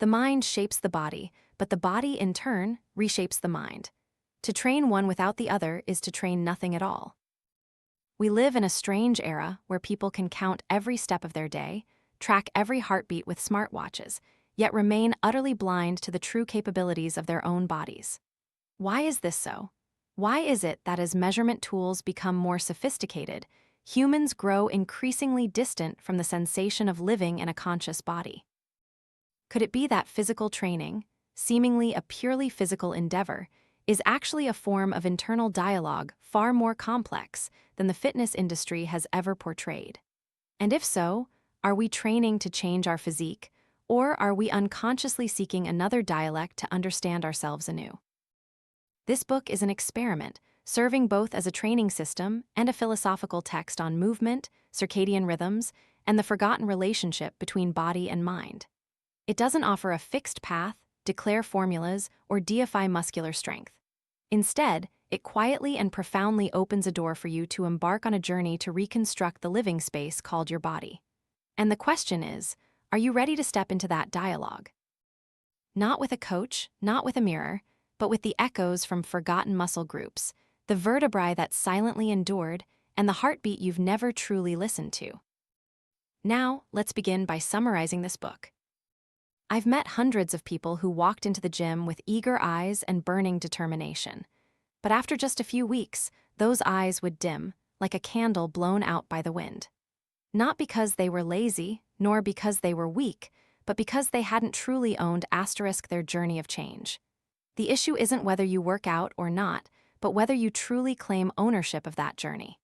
The mind shapes the body, but the body, in turn, reshapes the mind. To train one without the other is to train nothing at all. We live in a strange era where people can count every step of their day, track every heartbeat with smartwatches, yet remain utterly blind to the true capabilities of their own bodies. Why is this so? Why is it that as measurement tools become more sophisticated, humans grow increasingly distant from the sensation of living in a conscious body? Could it be that physical training, seemingly a purely physical endeavor, is actually a form of internal dialogue far more complex than the fitness industry has ever portrayed? And if so, are we training to change our physique, or are we unconsciously seeking another dialect to understand ourselves anew? This book is an experiment, serving both as a training system and a philosophical text on movement, circadian rhythms, and the forgotten relationship between body and mind. It doesn't offer a fixed path, declare formulas, or deify muscular strength. Instead, it quietly and profoundly opens a door for you to embark on a journey to reconstruct the living space called your body. And the question is, are you ready to step into that dialogue? Not with a coach, not with a mirror, but with the echoes from forgotten muscle groups, the vertebrae that silently endured, and the heartbeat you've never truly listened to. Now, let's begin by summarizing this book. I've met hundreds of people who walked into the gym with eager eyes and burning determination. But after just a few weeks, those eyes would dim, like a candle blown out by the wind. Not because they were lazy, nor because they were weak, but because they hadn't truly owned their journey of change. The issue isn't whether you work out or not, but whether you truly claim ownership of that journey.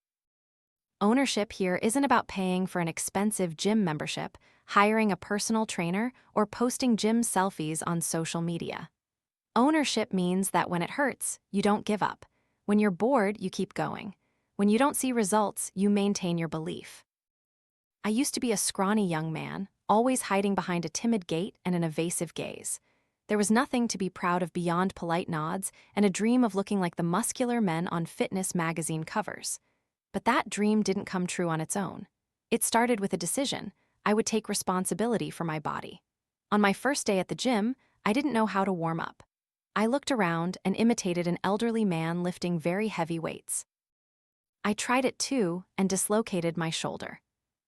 Ownership here isn't about paying for an expensive gym membership, hiring a personal trainer, or posting gym selfies on social media. Ownership means that when it hurts, you don't give up. When you're bored, you keep going. When you don't see results, you maintain your belief. I used to be a scrawny young man, always hiding behind a timid gait and an evasive gaze. There was nothing to be proud of beyond polite nods and a dream of looking like the muscular men on fitness magazine covers. But that dream didn't come true on its own. It started with a decision. I would take responsibility for my body. On my first day at the gym, I didn't know how to warm up. I looked around and imitated an elderly man lifting very heavy weights. I tried it too and dislocated my shoulder.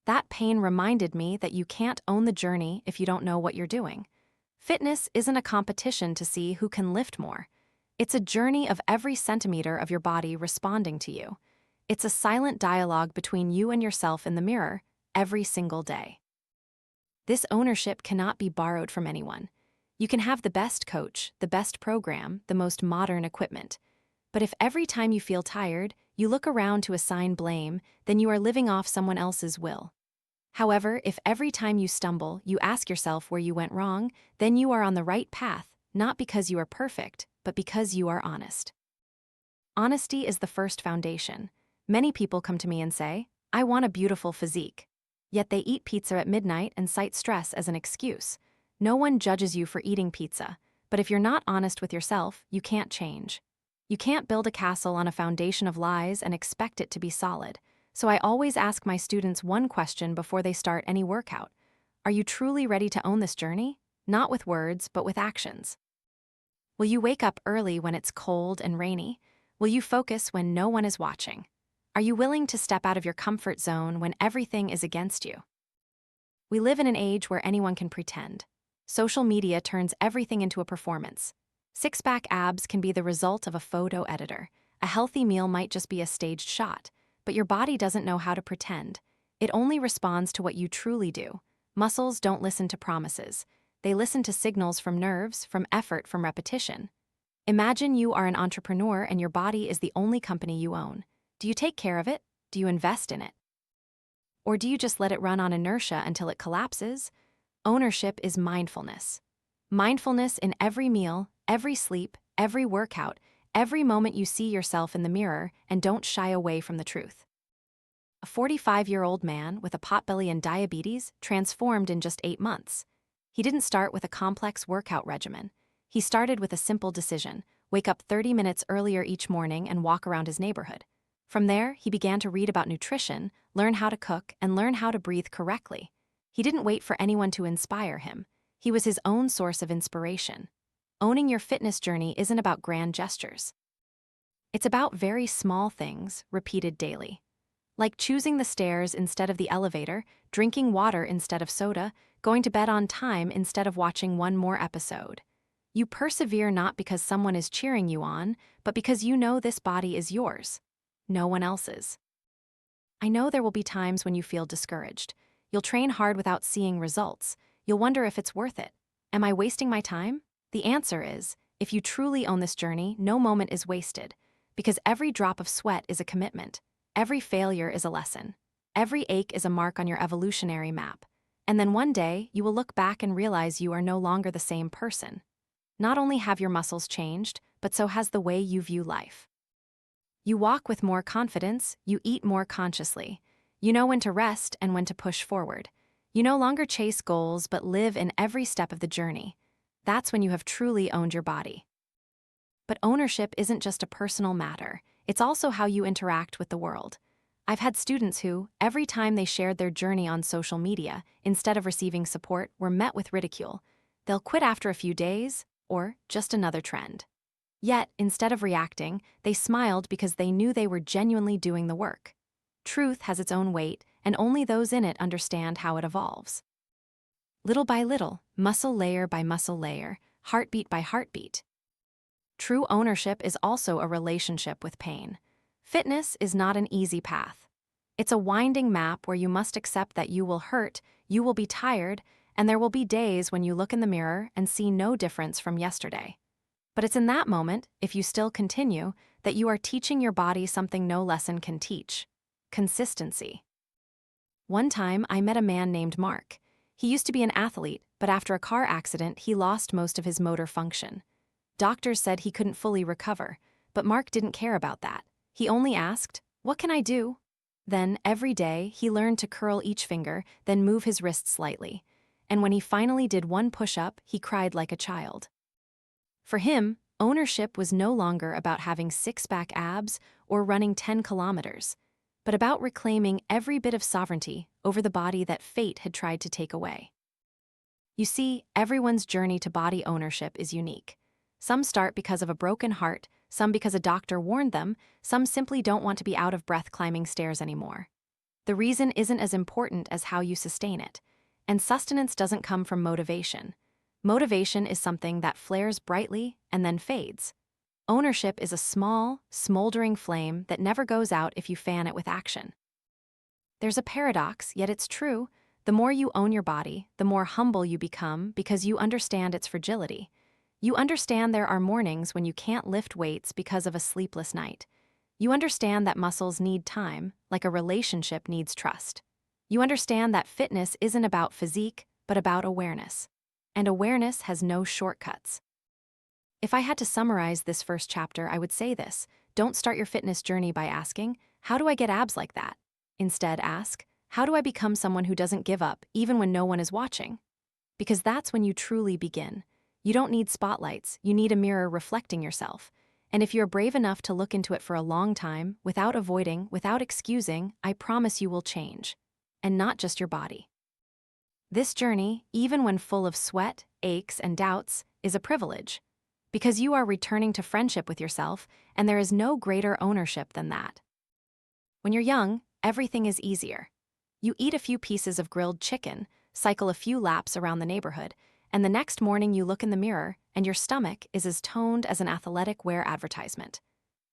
That pain reminded me that you can't own the journey if you don't know what you're doing. Fitness isn't a competition to see who can lift more. It's a journey of every centimeter of your body responding to you. It's a silent dialogue between you and yourself in the mirror every single day. This ownership cannot be borrowed from anyone. You can have the best coach, the best program, the most modern equipment. But if every time you feel tired, you look around to assign blame, then you are living off someone else's will. However, if every time you stumble, you ask yourself where you went wrong, then you are on the right path, not because you are perfect, but because you are honest. Honesty is the first foundation. Many people come to me and say, I want a beautiful physique. Yet they eat pizza at midnight and cite stress as an excuse. No one judges you for eating pizza, but if you're not honest with yourself, you can't change. You can't build a castle on a foundation of lies and expect it to be solid. So I always ask my students one question before they start any workout. Are you truly ready to own this journey? Not with words, but with actions. Will you wake up early when it's cold and rainy? Will you focus when no one is watching? Are you willing to step out of your comfort zone when everything is against you? We live in an age where anyone can pretend. Social media turns everything into a performance. Six-pack abs can be the result of a photo editor. A healthy meal might just be a staged shot. But your body doesn't know how to pretend. It only responds to what you truly do. Muscles don't listen to promises. They listen to signals from nerves, from effort, from repetition. Imagine you are an entrepreneur and your body is the only company you own. Do you take care of it? Do you invest in it? Or do you just let it run on inertia until it collapses? Ownership is mindfulness. Mindfulness in every meal, every sleep, every workout, every moment you see yourself in the mirror and don't shy away from the truth. A 45-year-old man with a potbelly and diabetes transformed in just 8 months. He didn't start with a complex workout regimen. He started with a simple decision: wake up 30 minutes earlier each morning and walk around his neighborhood. From there, he began to read about nutrition, learn how to cook, and learn how to breathe correctly. He didn't wait for anyone to inspire him. He was his own source of inspiration. Owning your fitness journey isn't about grand gestures. It's about very small things, repeated daily. Like choosing the stairs instead of the elevator, drinking water instead of soda, going to bed on time instead of watching one more episode. You persevere not because someone is cheering you on, but because you know this body is yours, no one else's. I know there will be times when you feel discouraged. You'll train hard without seeing results. You'll wonder if it's worth it. Am I wasting my time? The answer is, if you truly own this journey, no moment is wasted, because every drop of sweat is a commitment. Every failure is a lesson. Every ache is a mark on your evolutionary map. And then one day, you will look back and realize you are no longer the same person. Not only have your muscles changed, but so has the way you view life. You walk with more confidence, you eat more consciously. You know when to rest and when to push forward. You no longer chase goals, but live in every step of the journey. That's when you have truly owned your body. But ownership isn't just a personal matter. It's also how you interact with the world. I've had students who, every time they shared their journey on social media, instead of receiving support, were met with ridicule. They'll quit after a few days, or just another trend. Yet, instead of reacting, they smiled because they knew they were genuinely doing the work. Truth has its own weight, and only those in it understand how it evolves. Little by little, muscle layer by muscle layer, heartbeat by heartbeat. True ownership is also a relationship with pain. Fitness is not an easy path. It's a winding map where you must accept that you will hurt, you will be tired, and there will be days when you look in the mirror and see no difference from yesterday. But it's in that moment, if you still continue, that you are teaching your body something no lesson can teach: consistency. One time, I met a man named Mark. He used to be an athlete, but after a car accident, he lost most of his motor function. Doctors said he couldn't fully recover, but Mark didn't care about that. He only asked, "What can I do?" Then, every day, he learned to curl each finger, then move his wrist slightly. And when he finally did one push-up, he cried like a child. For him, ownership was no longer about having six-pack abs or running 10 kilometers, but about reclaiming every bit of sovereignty over the body that fate had tried to take away. You see, everyone's journey to body ownership is unique. Some start because of a broken heart, some because a doctor warned them, some simply don't want to be out of breath climbing stairs anymore. The reason isn't as important as how you sustain it, and sustenance doesn't come from motivation. Motivation is something that flares brightly and then fades. Ownership is a small, smoldering flame that never goes out if you fan it with action. There's a paradox, yet it's true. The more you own your body, the more humble you become because you understand its fragility. You understand there are mornings when you can't lift weights because of a sleepless night. You understand that muscles need time, like a relationship needs trust. You understand that fitness isn't about physique, but about awareness. And awareness has no shortcuts. If I had to summarize this first chapter, I would say this: don't start your fitness journey by asking, "How do I get abs like that?" Instead, ask, "How do I become someone who doesn't give up, even when no one is watching?" Because that's when you truly begin. You don't need spotlights, you need a mirror reflecting yourself. And if you're brave enough to look into it for a long time, without avoiding, without excusing, I promise you will change. And not just your body. This journey, even when full of sweat, aches, and doubts, is a privilege. Because you are returning to friendship with yourself, and there is no greater ownership than that. When you're young, everything is easier. You eat a few pieces of grilled chicken, cycle a few laps around the neighborhood, and the next morning you look in the mirror, and your stomach is as toned as an athletic wear advertisement.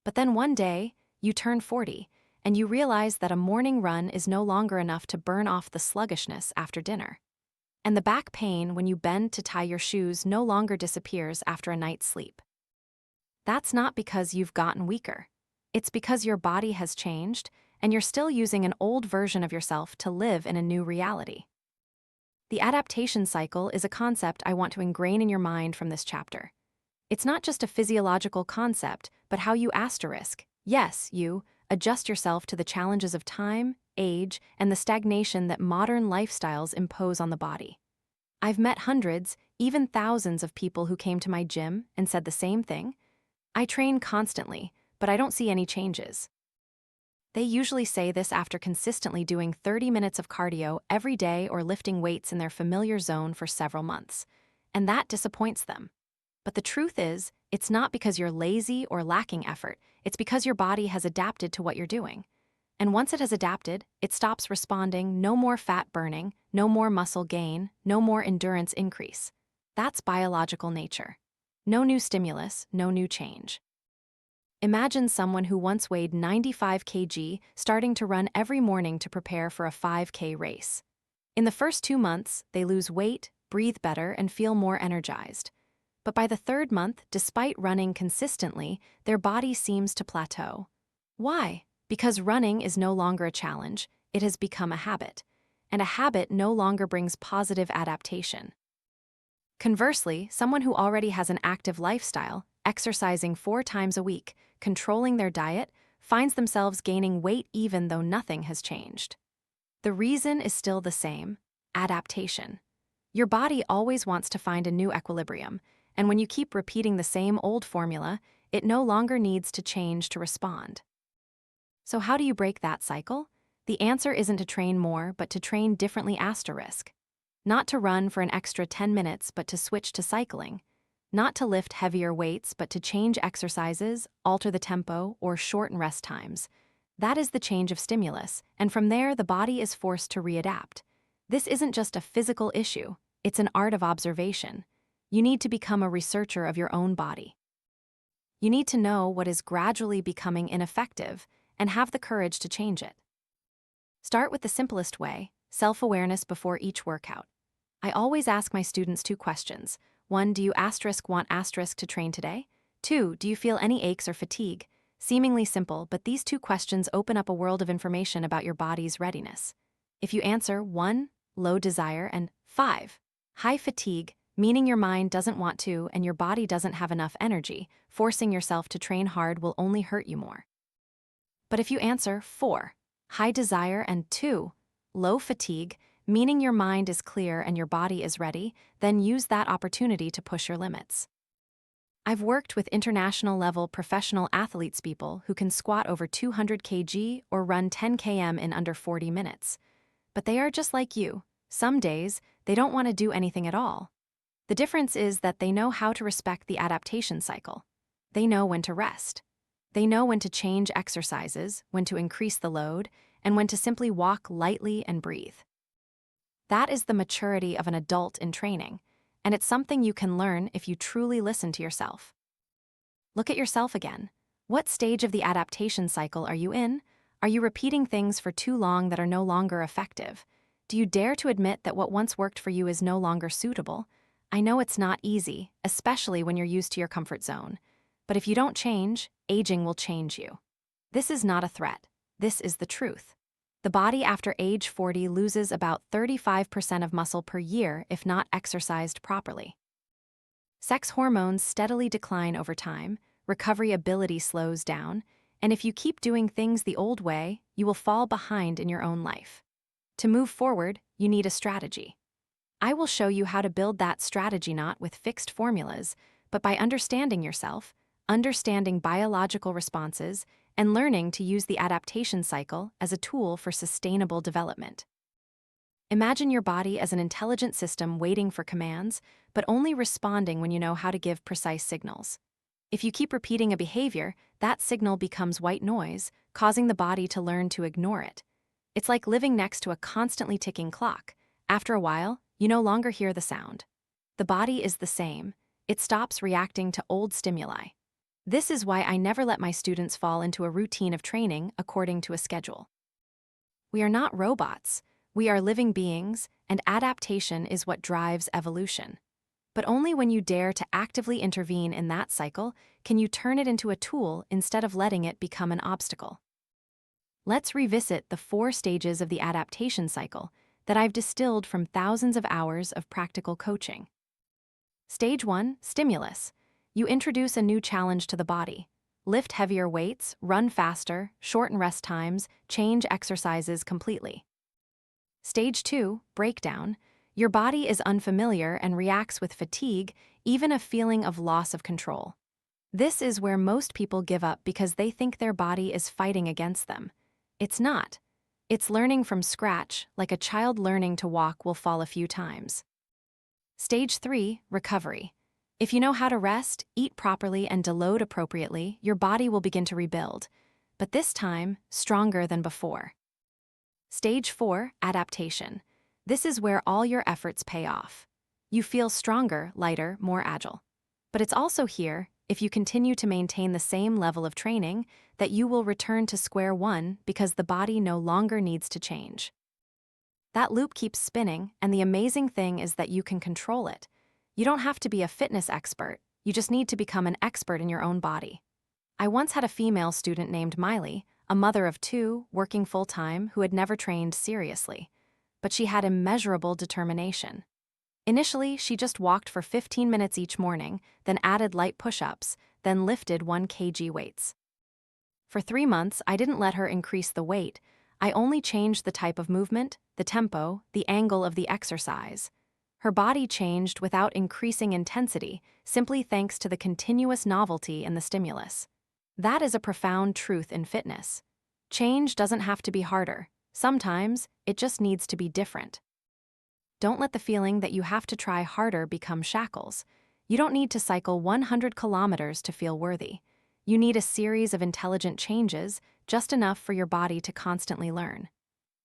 But then one day, you turn 40, and you realize that a morning run is no longer enough to burn off the sluggishness after dinner. And the back pain when you bend to tie your shoes no longer disappears after a night's sleep. That's not because you've gotten weaker. It's because your body has changed, and you're still using an old version of yourself to live in a new reality. The adaptation cycle is a concept I want to ingrain in your mind from this chapter. It's not just a physiological concept, but how you asterisk, yes, you, adjust yourself to the challenges of time, age, and the stagnation that modern lifestyles impose on the body. I've met hundreds, even thousands of people who came to my gym and said the same thing. I train constantly, but I don't see any changes. They usually say this after consistently doing 30 minutes of cardio every day or lifting weights in their familiar zone for several months. And that disappoints them. But the truth is, it's not because you're lazy or lacking effort, it's because your body has adapted to what you're doing. And once it has adapted, it stops responding, no more fat burning, no more muscle gain, no more endurance increase. That's biological nature. No new stimulus, no new change. Imagine someone who once weighed 95 kg starting to run every morning to prepare for a 5K race. In the first 2 months, they lose weight, breathe better, and feel more energized. But by the 3rd month, despite running consistently, their body seems to plateau. Why? Because running is no longer a challenge, it has become a habit. And a habit no longer brings positive adaptation. Conversely, someone who already has an active lifestyle, exercising 4 times a week, controlling their diet, finds themselves gaining weight even though nothing has changed. The reason is still the same: adaptation. Your body always wants to find a new equilibrium, and when you keep repeating the same old formula, it no longer needs to change to respond. So how do you break that cycle? The answer isn't to train more, but to train differently asterisk. Not to run for an extra 10 minutes, but to switch to cycling. Not to lift heavier weights, but to change exercises, alter the tempo, or shorten rest times. That is the change of stimulus, and from there the body is forced to readapt. This isn't just a physical issue, it's an art of observation. You need to become a researcher of your own body. You need to know what is gradually becoming ineffective and have the courage to change it. Start with the simplest way: self-awareness before each workout. I always ask my students 2 questions. 1, do you want to train today? 2, do you feel any aches or fatigue? Seemingly simple, but these 2 questions open up a world of information about your body's readiness. If you answer 1, low desire, and 5, high fatigue, meaning your mind doesn't want to and your body doesn't have enough energy, forcing yourself to train hard will only hurt you more. But if you answer 4, high desire, and 2, low fatigue, meaning your mind is clear and your body is ready, then use that opportunity to push your limits. I've worked with international-level professional athletes, people who can squat over 200 kg or run 10 km in under 40 minutes. But they are just like you. Some days, they don't want to do anything at all. The difference is that they know how to respect the adaptation cycle. They know when to rest. They know when to change exercises, when to increase the load, and when to simply walk lightly and breathe. That is the maturity of an adult in training, and it's something you can learn if you truly listen to yourself. Look at yourself again. What stage of the adaptation cycle are you in? Are you repeating things for too long that are no longer effective? Do you dare to admit that what once worked for you is no longer suitable? I know it's not easy, especially when you're used to your comfort zone. But if you don't change, aging will change you. This is not a threat. This is the truth. The body after age 40 loses about 35% of muscle per year if not exercised properly. Sex hormones steadily decline over time, recovery ability slows down, and if you keep doing things the old way, you will fall behind in your own life. To move forward, you need a strategy. I will show you how to build that strategy not with fixed formulas, but by understanding yourself, understanding biological responses, and learning to use the adaptation cycle as a tool for sustainable development. Imagine your body as an intelligent system waiting for commands, but only responding when you know how to give precise signals. If you keep repeating a behavior, that signal becomes white noise, causing the body to learn to ignore it. It's like living next to a constantly ticking clock. After a while, you no longer hear the sound. The body is the same. It stops reacting to old stimuli. This is why I never let my students fall into a routine of training according to a schedule. We are not robots. We are living beings, and adaptation is what drives evolution. But only when you dare to actively intervene in that cycle can you turn it into a tool instead of letting it become an obstacle. Let's revisit the 4 stages of the adaptation cycle that I've distilled from thousands of hours of practical coaching. Stage 1, stimulus. You introduce a new challenge to the body. Lift heavier weights, run faster, shorten rest times, change exercises completely. Stage 2, breakdown. Your body is unfamiliar and reacts with fatigue, even a feeling of loss of control. This is where most people give up because they think their body is fighting against them. It's not. It's learning from scratch, like a child learning to walk will fall a few times. Stage 3, recovery. If you know how to rest, eat properly, and deload appropriately, your body will begin to rebuild, but this time, stronger than before. Stage 4, adaptation. This is where all your efforts pay off. You feel stronger, lighter, more agile. But it's also here, if you continue to maintain the same level of training, that you will return to square one because the body no longer needs to change. That loop keeps spinning, and the amazing thing is that you can control it. You don't have to be a fitness expert, you just need to become an expert in your own body. I once had a female student named Miley, a mother of 2, working full-time, who had never trained seriously. But she had immeasurable determination. Initially, she just walked for 15 minutes each morning, then added light push-ups, then lifted 1 kg weights. For 3 months, I didn't let her increase the weight. I only changed the type of movement, the tempo, the angle of the exercise. Her body changed without increasing intensity, simply thanks to the continuous novelty in the stimulus. That is a profound truth in fitness. Change doesn't have to be harder. Sometimes, it just needs to be different. Don't let the feeling that you have to try harder become shackles. You don't need to cycle 100 kilometers to feel worthy. You need a series of intelligent changes, just enough for your body to constantly learn.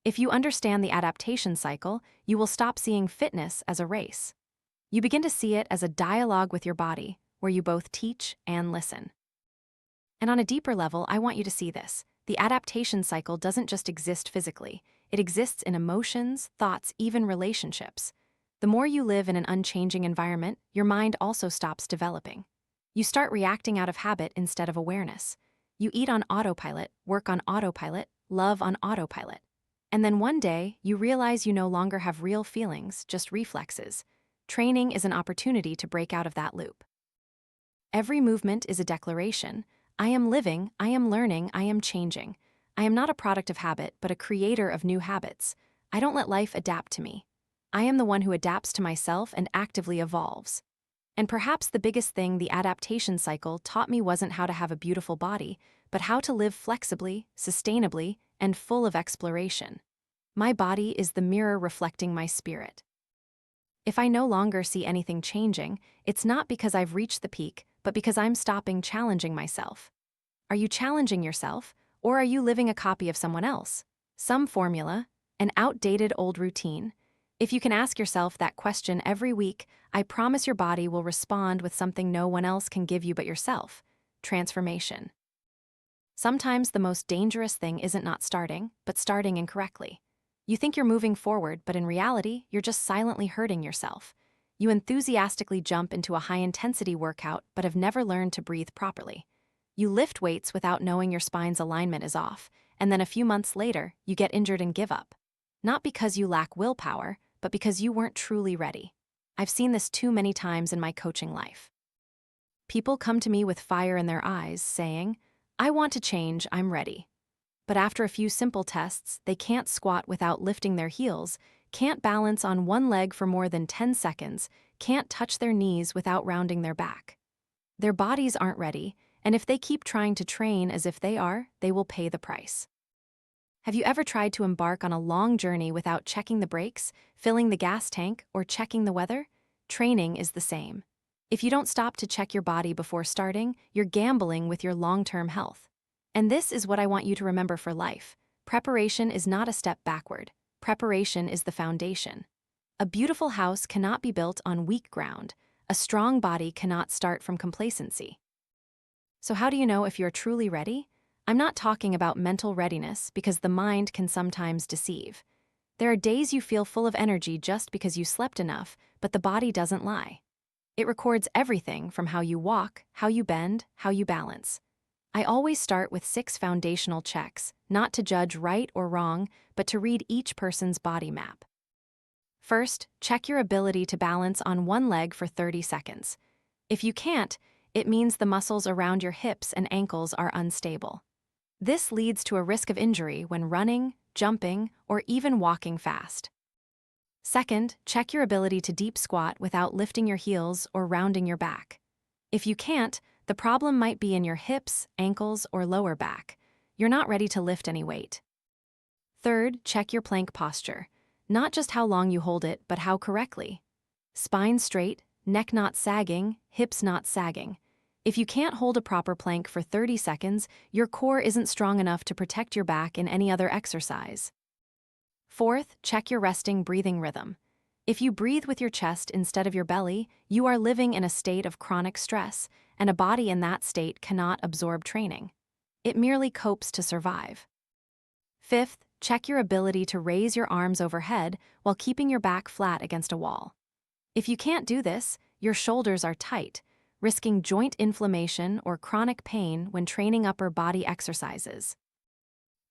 If you understand the adaptation cycle, you will stop seeing fitness as a race. You begin to see it as a dialogue with your body, where you both teach and listen. And on a deeper level, I want you to see this. The adaptation cycle doesn't just exist physically. It exists in emotions, thoughts, even relationships. The more you live in an unchanging environment, your mind also stops developing. You start reacting out of habit instead of awareness. You eat on autopilot, work on autopilot, love on autopilot. And then one day, you realize you no longer have real feelings, just reflexes. Training is an opportunity to break out of that loop. Every movement is a declaration. I am living, I am learning, I am changing. I am not a product of habit, but a creator of new habits. I don't let life adapt to me. I am the one who adapts to myself and actively evolves. And perhaps the biggest thing the adaptation cycle taught me wasn't how to have a beautiful body, but how to live flexibly, sustainably, and full of exploration. My body is the mirror reflecting my spirit. If I no longer see anything changing, it's not because I've reached the peak, but because I'm stopping challenging myself. Are you challenging yourself, or are you living a copy of someone else? Some formula, an outdated old routine? If you can ask yourself that question every week, I promise your body will respond with something no one else can give you but yourself: transformation. Sometimes the most dangerous thing isn't not starting, but starting incorrectly. You think you're moving forward, but in reality, you're just silently hurting yourself. You enthusiastically jump into a high-intensity workout but have never learned to breathe properly. You lift weights without knowing your spine's alignment is off, and then a few months later, you get injured and give up. Not because you lack willpower, but because you weren't truly ready. I've seen this too many times in my coaching life. People come to me with fire in their eyes, saying, "I want to change, I'm ready." But after a few simple tests, they can't squat without lifting their heels, can't balance on one leg for more than 10 seconds, can't touch their knees without rounding their back. Their bodies aren't ready, and if they keep trying to train as if they are, they will pay the price. Have you ever tried to embark on a long journey without checking the brakes, filling the gas tank, or checking the weather? Training is the same. If you don't stop to check your body before starting, you're gambling with your long-term health. And this is what I want you to remember for life. Preparation is not a step backward. Preparation is the foundation. A beautiful house cannot be built on weak ground. A strong body cannot start from complacency. So how do you know if you're truly ready? I'm not talking about mental readiness, because the mind can sometimes deceive. There are days you feel full of energy just because you slept enough, but the body doesn't lie. It records everything from how you walk, how you bend, how you balance. I always start with 6 foundational checks, not to judge right or wrong, but to read each person's body map. First, check your ability to balance on one leg for 30 seconds. If you can't, it means the muscles around your hips and ankles are unstable. This leads to a risk of injury when running, jumping, or even walking fast. Second, check your ability to deep squat without lifting your heels or rounding your back. If you can't, the problem might be in your hips, ankles, or lower back. You're not ready to lift any weight. Third, check your plank posture. Not just how long you hold it, but how correctly. Spine straight, neck not sagging, hips not sagging. If you can't hold a proper plank for 30 seconds, your core isn't strong enough to protect your back in any other exercise. Fourth, check your resting breathing rhythm. If you breathe with your chest instead of your belly, you are living in a state of chronic stress, and a body in that state cannot absorb training. It merely copes to survive. Fifth, check your ability to raise your arms overhead while keeping your back flat against a wall. If you can't do this, your shoulders are tight, risking joint inflammation or chronic pain when training upper body exercises.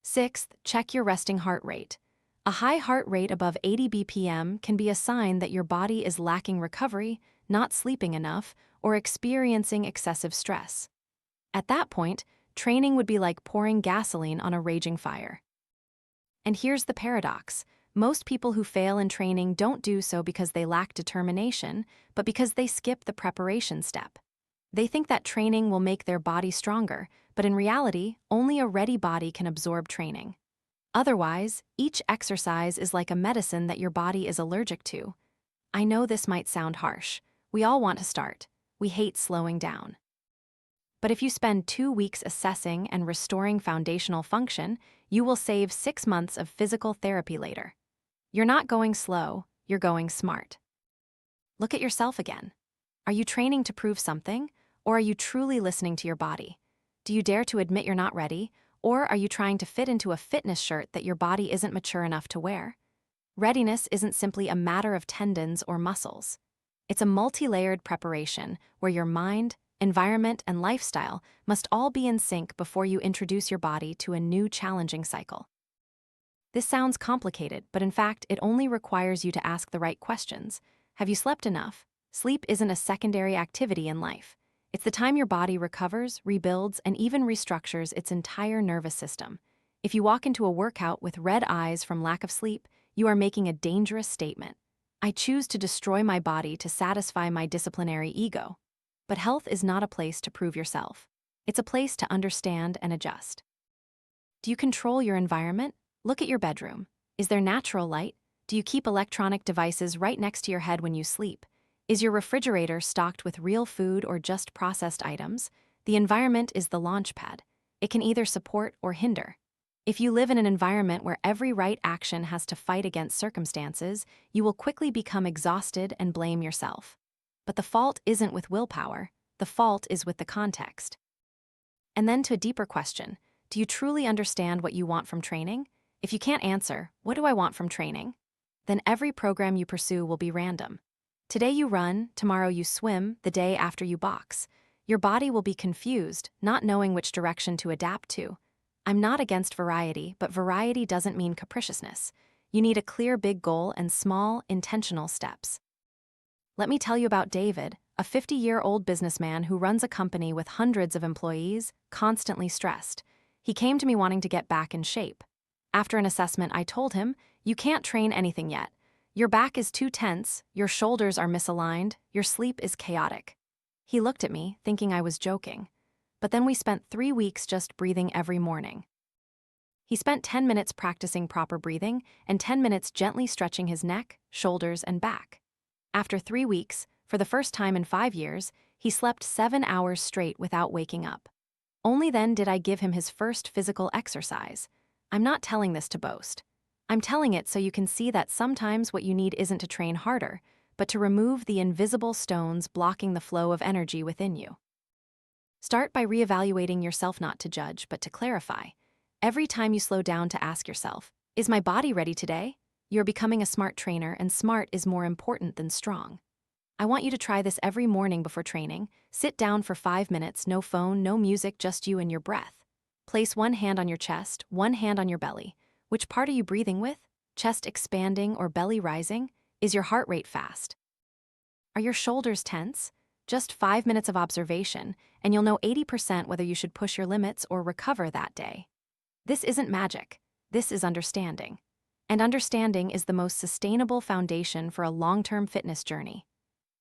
Sixth, check your resting heart rate. A high heart rate above 80 BPM can be a sign that your body is lacking recovery, not sleeping enough, or experiencing excessive stress. At that point, training would be like pouring gasoline on a raging fire. And here's the paradox. Most people who fail in training don't do so because they lack determination, but because they skip the preparation step. They think that training will make their body stronger, but in reality, only a ready body can absorb training. Otherwise, each exercise is like a medicine that your body is allergic to. I know this might sound harsh. We all want to start. We hate slowing down. But if you spend 2 weeks assessing and restoring foundational function, you will save 6 months of physical therapy later. You're not going slow, you're going smart. Look at yourself again. Are you training to prove something, or are you truly listening to your body? Do you dare to admit you're not ready, or are you trying to fit into a fitness shirt that your body isn't mature enough to wear? Readiness isn't simply a matter of tendons or muscles. It's a multi-layered preparation where your mind, environment, and lifestyle must all be in sync before you introduce your body to a new challenging cycle. This sounds complicated, but in fact, it only requires you to ask the right questions. Have you slept enough? Sleep isn't a secondary activity in life. It's the time your body recovers, rebuilds, and even restructures its entire nervous system. If you walk into a workout with red eyes from lack of sleep, you are making a dangerous statement. I choose to destroy my body to satisfy my disciplinary ego. But health is not a place to prove yourself. It's a place to understand and adjust. Do you control your environment? Look at your bedroom. Is there natural light? Do you keep electronic devices right next to your head when you sleep? Is your refrigerator stocked with real food or just processed items? The environment is the launch pad. It can either support or hinder. If you live in an environment where every right action has to fight against circumstances, you will quickly become exhausted and blame yourself. But the fault isn't with willpower. The fault is with the context. And then to a deeper question, do you truly understand what you want from training? If you can't answer, what do I want from training? Then every program you pursue will be random. Today you run, tomorrow you swim, the day after you box. Your body will be confused, not knowing which direction to adapt to. I'm not against variety, but variety doesn't mean capriciousness. You need a clear big goal and small, intentional steps. Let me tell you about David, a 50-year-old businessman who runs a company with hundreds of employees, constantly stressed. He came to me wanting to get back in shape. After an assessment, I told him, "You can't train anything yet. Your back is too tense, your shoulders are misaligned, your sleep is chaotic." He looked at me, thinking I was joking. But then we spent 3 weeks just breathing every morning. He spent 10 minutes practicing proper breathing and 10 minutes gently stretching his neck, shoulders, and back. After 3 weeks, for the first time in 5 years, he slept 7 hours straight without waking up. Only then did I give him his first physical exercise. I'm not telling this to boast. I'm telling it so you can see that sometimes what you need isn't to train harder, but to remove the invisible stones blocking the flow of energy within you. Start by reevaluating yourself, not to judge, but to clarify. Every time you slow down to ask yourself, is my body ready today? You're becoming a smart trainer, and smart is more important than strong. I want you to try this every morning before training. Sit down for 5 minutes, no phone, no music, just you and your breath. Place one hand on your chest, one hand on your belly. Which part are you breathing with? Chest expanding or belly rising? Is your heart rate fast? Are your shoulders tense? Just 5 minutes of observation, and you'll know 80% whether you should push your limits or recover that day. This isn't magic. This is understanding. And understanding is the most sustainable foundation for a long-term fitness journey.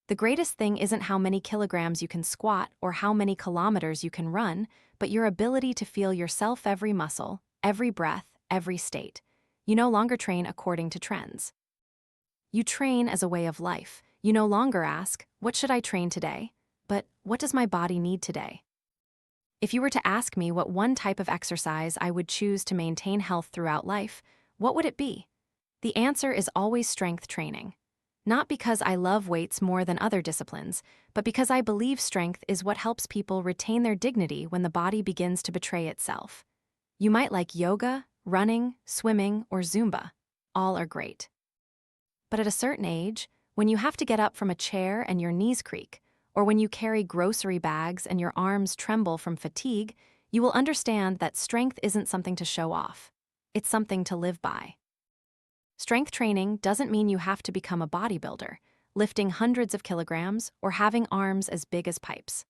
The greatest thing isn't how many kilograms you can squat or how many kilometers you can run, but your ability to feel yourself every muscle, every breath, every state. You no longer train according to trends. You train as a way of life. You no longer ask, what should I train today? But what does my body need today? If you were to ask me what one type of exercise I would choose to maintain health throughout life, what would it be? The answer is always strength training. Not because I love weights more than other disciplines, but because I believe strength is what helps people retain their dignity when the body begins to betray itself. You might like yoga, running, swimming, or Zumba. All are great. But at a certain age, when you have to get up from a chair and your knees creak, or when you carry grocery bags and your arms tremble from fatigue, you will understand that strength isn't something to show off. It's something to live by. Strength training doesn't mean you have to become a bodybuilder, lifting hundreds of kilograms or having arms as big as pipes.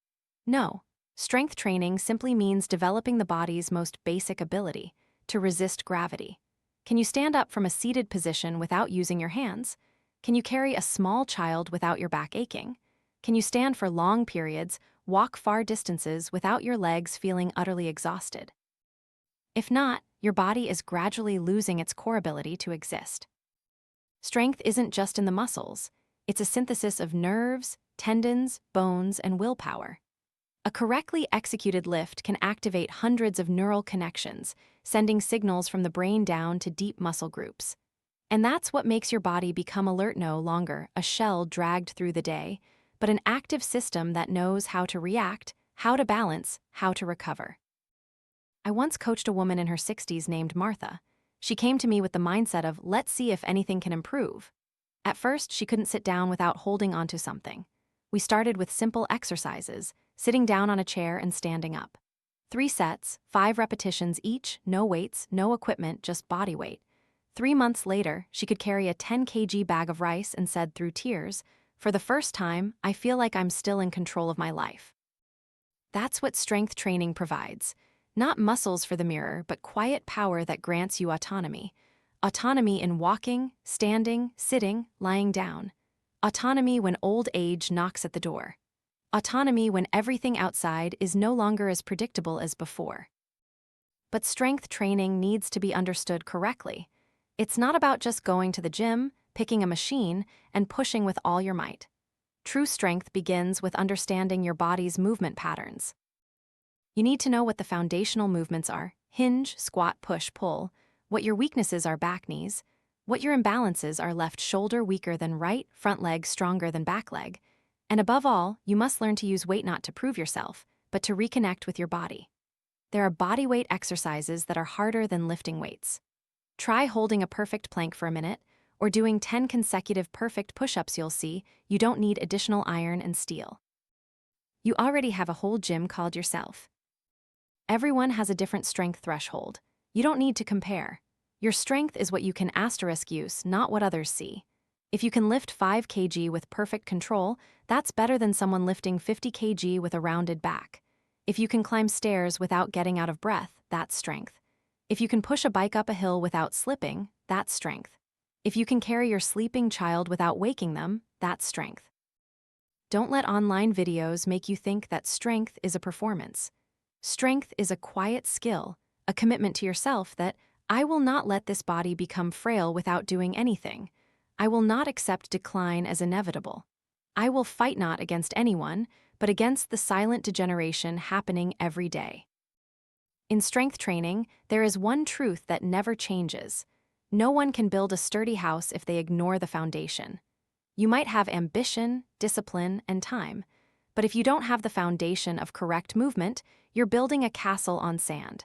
No, strength training simply means developing the body's most basic ability, to resist gravity. Can you stand up from a seated position without using your hands? Can you carry a small child without your back aching? Can you stand for long periods, walk far distances without your legs feeling utterly exhausted? If not, your body is gradually losing its core ability to exist. Strength isn't just in the muscles. It's a synthesis of nerves, tendons, bones, and willpower. A correctly executed lift can activate hundreds of neural connections, sending signals from the brain down to deep muscle groups. And that's what makes your body become alert, no longer a shell dragged through the day, but an active system that knows how to react, how to balance, how to recover. I once coached a woman in her 60s named Martha. She came to me with the mindset of, let's see if anything can improve. At first, she couldn't sit down without holding onto something. We started with simple exercises, sitting down on a chair and standing up. 3 sets, 5 repetitions each, no weights, no equipment, just body weight. 3 months later, she could carry a 10 kg bag of rice and said through tears, for the first time, I feel like I'm still in control of my life. That's what strength training provides. Not muscles for the mirror, but quiet power that grants you autonomy. Autonomy in walking, standing, sitting, lying down. Autonomy when old age knocks at the door. Autonomy when everything outside is no longer as predictable as before. But strength training needs to be understood correctly. It's not about just going to the gym, picking a machine, and pushing with all your might. True strength begins with understanding your body's movement patterns. You need to know what the foundational movements are: hinge, squat, push, pull, what your weaknesses are, back knees, what your imbalances are, left shoulder weaker than right, front leg stronger than back leg, and above all, you must learn to use weight not to prove yourself, but to reconnect with your body. There are body weight exercises that are harder than lifting weights. Try holding a perfect plank for a minute, or doing 10 consecutive perfect push-ups. You'll see you don't need additional iron and steel. You already have a whole gym called yourself. Everyone has a different strength threshold. You don't need to compare. Your strength is what you can use, not what others see. If you can lift 5 kg with perfect control, that's better than someone lifting 50 kg with a rounded back. If you can climb stairs without getting out of breath, that's strength. If you can push a bike up a hill without slipping, that's strength. If you can carry your sleeping child without waking them, that's strength. Don't let online videos make you think that strength is a performance. Strength is a quiet skill, a commitment to yourself that, I will not let this body become frail without doing anything. I will not accept decline as inevitable. I will fight not against anyone, but against the silent degeneration happening every day. In strength training, there is one truth that never changes. No one can build a sturdy house if they ignore the foundation. You might have ambition, discipline, and time, but if you don't have the foundation of correct movement, you're building a castle on sand.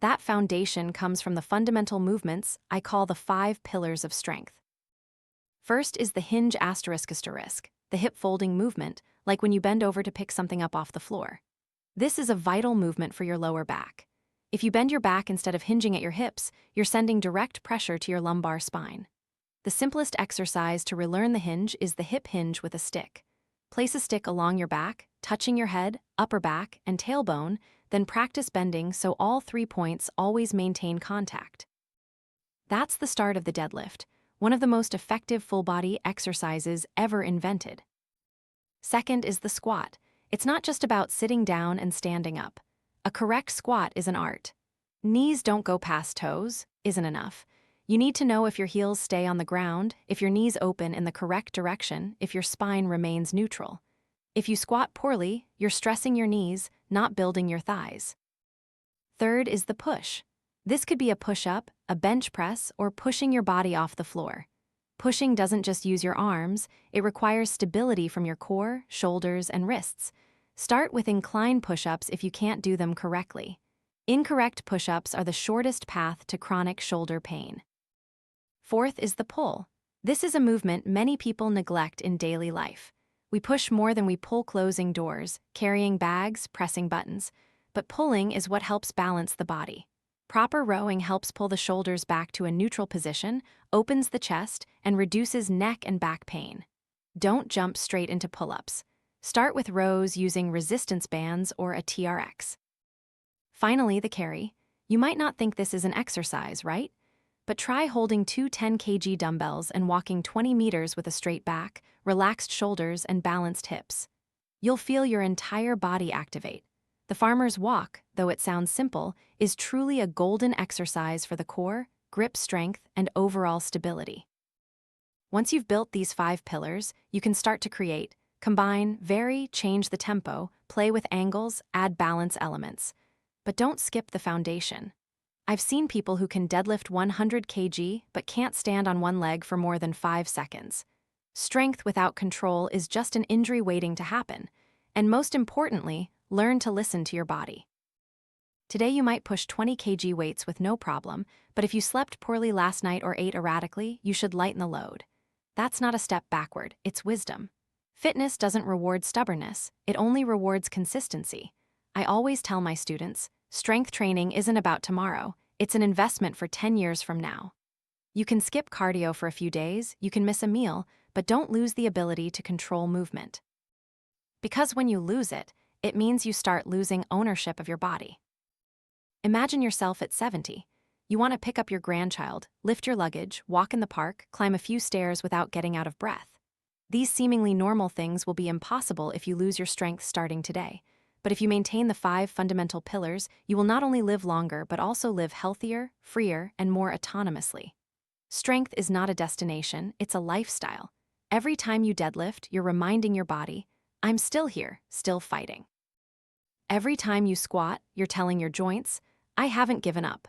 That foundation comes from the fundamental movements I call the 5 pillars of strength. First is the hinge ***, the hip folding movement, like when you bend over to pick something up off the floor. This is a vital movement for your lower back. If you bend your back instead of hinging at your hips, you're sending direct pressure to your lumbar spine. The simplest exercise to relearn the hinge is the hip hinge with a stick. Place a stick along your back, touching your head, upper back, and tailbone, then practice bending so all 3 points always maintain contact. That's the start of the deadlift, one of the most effective full-body exercises ever invented. Second is the squat. It's not just about sitting down and standing up. A correct squat is an art. Knees don't go past toes, isn't enough. You need to know if your heels stay on the ground, if your knees open in the correct direction, if your spine remains neutral. If you squat poorly, you're stressing your knees, not building your thighs. Third is the push. This could be a push-up, a bench press, or pushing your body off the floor. Pushing doesn't just use your arms, it requires stability from your core, shoulders, and wrists. Start with incline push-ups if you can't do them correctly. Incorrect push-ups are the shortest path to chronic shoulder pain. Fourth is the pull. This is a movement many people neglect in daily life. We push more than we pull, closing doors, carrying bags, pressing buttons. But pulling is what helps balance the body. Proper rowing helps pull the shoulders back to a neutral position, opens the chest, and reduces neck and back pain. Don't jump straight into pull-ups. Start with rows using resistance bands or a TRX. Finally, the carry. You might not think this is an exercise, right? But try holding two 10 kg dumbbells and walking 20 meters with a straight back, relaxed shoulders, and balanced hips. You'll feel your entire body activate. The farmer's walk, though it sounds simple, is truly a golden exercise for the core, grip strength, and overall stability. Once you've built these 5 pillars, you can start to create, combine, vary, change the tempo, play with angles, add balance elements. But don't skip the foundation. I've seen people who can deadlift 100 kg but can't stand on one leg for more than 5 seconds. Strength without control is just an injury waiting to happen. And most importantly, learn to listen to your body. Today you might push 20 kg weights with no problem, but if you slept poorly last night or ate erratically, you should lighten the load. That's not a step backward, it's wisdom. Fitness doesn't reward stubbornness, it only rewards consistency. I always tell my students, strength training isn't about tomorrow, it's an investment for 10 years from now. You can skip cardio for a few days, you can miss a meal, but don't lose the ability to control movement. Because when you lose it, it means you start losing ownership of your body. Imagine yourself at 70. You want to pick up your grandchild, lift your luggage, walk in the park, climb a few stairs without getting out of breath. These seemingly normal things will be impossible if you lose your strength starting today. But if you maintain the 5 fundamental pillars, you will not only live longer but also live healthier, freer, and more autonomously. Strength is not a destination, it's a lifestyle. Every time you deadlift, you're reminding your body, I'm still here, still fighting. Every time you squat, you're telling your joints, I haven't given up.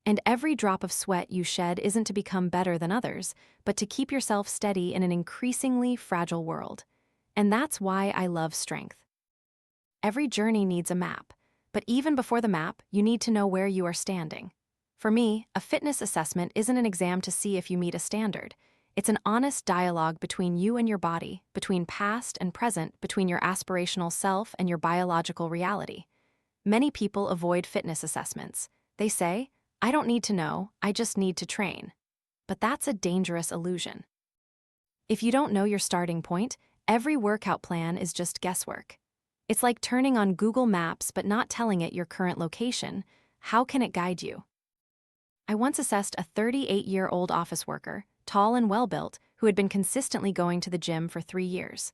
And every drop of sweat you shed isn't to become better than others, but to keep yourself steady in an increasingly fragile world. And that's why I love strength. Every journey needs a map, but even before the map, you need to know where you are standing. For me, a fitness assessment isn't an exam to see if you meet a standard. It's an honest dialogue between you and your body, between past and present, between your aspirational self and your biological reality. Many people avoid fitness assessments. They say, I don't need to know, I just need to train. But that's a dangerous illusion. If you don't know your starting point, every workout plan is just guesswork. It's like turning on Google Maps but not telling it your current location. How can it guide you? I once assessed a 38-year-old office worker, tall and well-built, who had been consistently going to the gym for 3 years.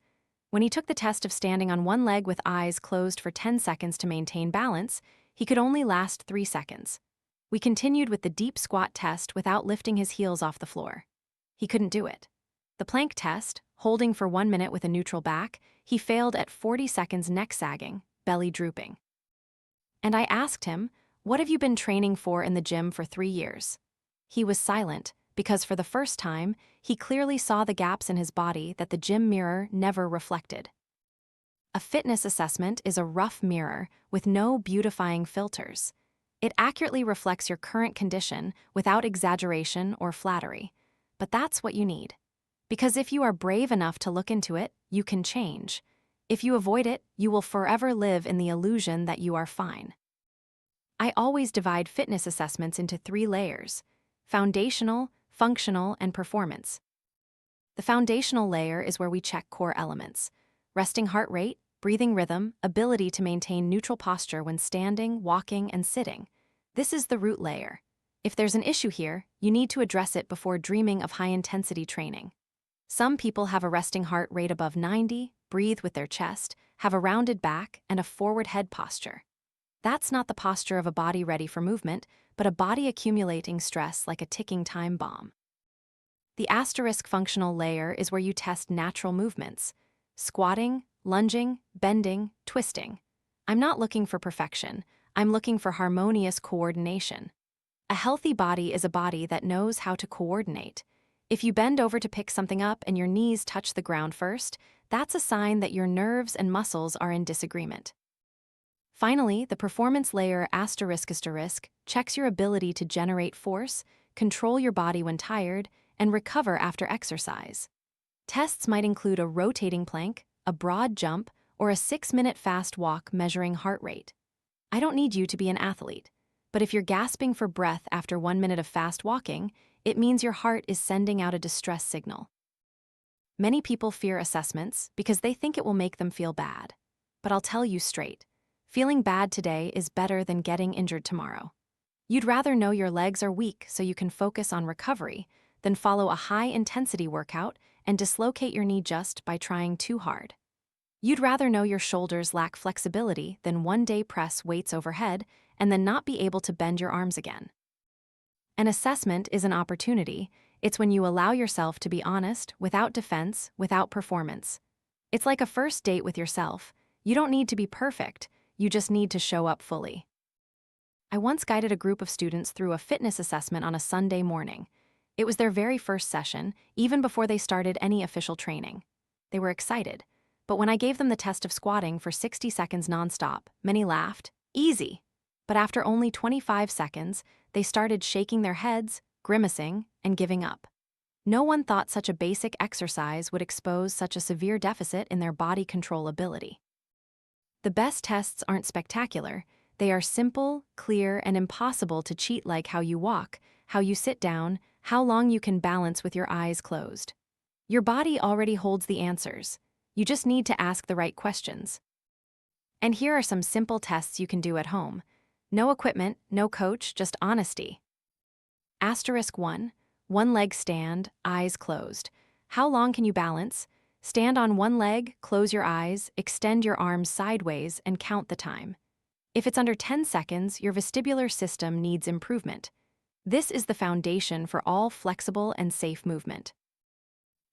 When he took the test of standing on one leg with eyes closed for 10 seconds to maintain balance, he could only last 3 seconds. We continued with the deep squat test without lifting his heels off the floor. He couldn't do it. The plank test, holding for 1 minute with a neutral back, he failed at 40 seconds, neck sagging, belly drooping. And I asked him, what have you been training for in the gym for 3 years? He was silent, because for the first time, he clearly saw the gaps in his body that the gym mirror never reflected. A fitness assessment is a rough mirror with no beautifying filters. It accurately reflects your current condition without exaggeration or flattery. But that's what you need. Because if you are brave enough to look into it, you can change. If you avoid it, you will forever live in the illusion that you are fine. I always divide fitness assessments into 3 layers: foundational, functional, and performance. The foundational layer is where we check core elements: resting heart rate, breathing rhythm, ability to maintain neutral posture when standing, walking, and sitting. This is the root layer. If there's an issue here, you need to address it before dreaming of high-intensity training. Some people have a resting heart rate above 90, breathe with their chest, have a rounded back, and a forward head posture. That's not the posture of a body ready for movement, but a body accumulating stress like a ticking time bomb. The asterisk functional layer is where you test natural movements: squatting, lunging, bending, twisting. I'm not looking for perfection. I'm looking for harmonious coordination. A healthy body is a body that knows how to coordinate. If you bend over to pick something up and your knees touch the ground first, that's a sign that your nerves and muscles are in disagreement. Finally, the performance layer asterisk checks your ability to generate force, control your body when tired, and recover after exercise. Tests might include a rotating plank, a broad jump, or a 6-minute fast walk measuring heart rate. I don't need you to be an athlete, but if you're gasping for breath after 1 minute of fast walking, it means your heart is sending out a distress signal. Many people fear assessments because they think it will make them feel bad. But I'll tell you straight, feeling bad today is better than getting injured tomorrow. You'd rather know your legs are weak so you can focus on recovery than follow a high-intensity workout and dislocate your knee just by trying too hard. You'd rather know your shoulders lack flexibility than one day press weights overhead and then not be able to bend your arms again. An assessment is an opportunity. It's when you allow yourself to be honest, without defense, without performance. It's like a first date with yourself. You don't need to be perfect, you just need to show up fully. I once guided a group of students through a fitness assessment on a Sunday morning. It was their very first session, even before they started any official training. They were excited, but when I gave them the test of squatting for 60 seconds nonstop, many laughed. Easy! But after only 25 seconds, they started shaking their heads, grimacing, and giving up. No one thought such a basic exercise would expose such a severe deficit in their body control ability. The best tests aren't spectacular. They are simple, clear, and impossible to cheat, like how you walk, how you sit down, how long you can balance with your eyes closed. Your body already holds the answers. You just need to ask the right questions. And here are some simple tests you can do at home. No equipment, no coach, just honesty. Asterisk 1. One leg stand, eyes closed. How long can you balance? Stand on one leg, close your eyes, extend your arms sideways, and count the time. If it's under 10 seconds, your vestibular system needs improvement. This is the foundation for all flexible and safe movement.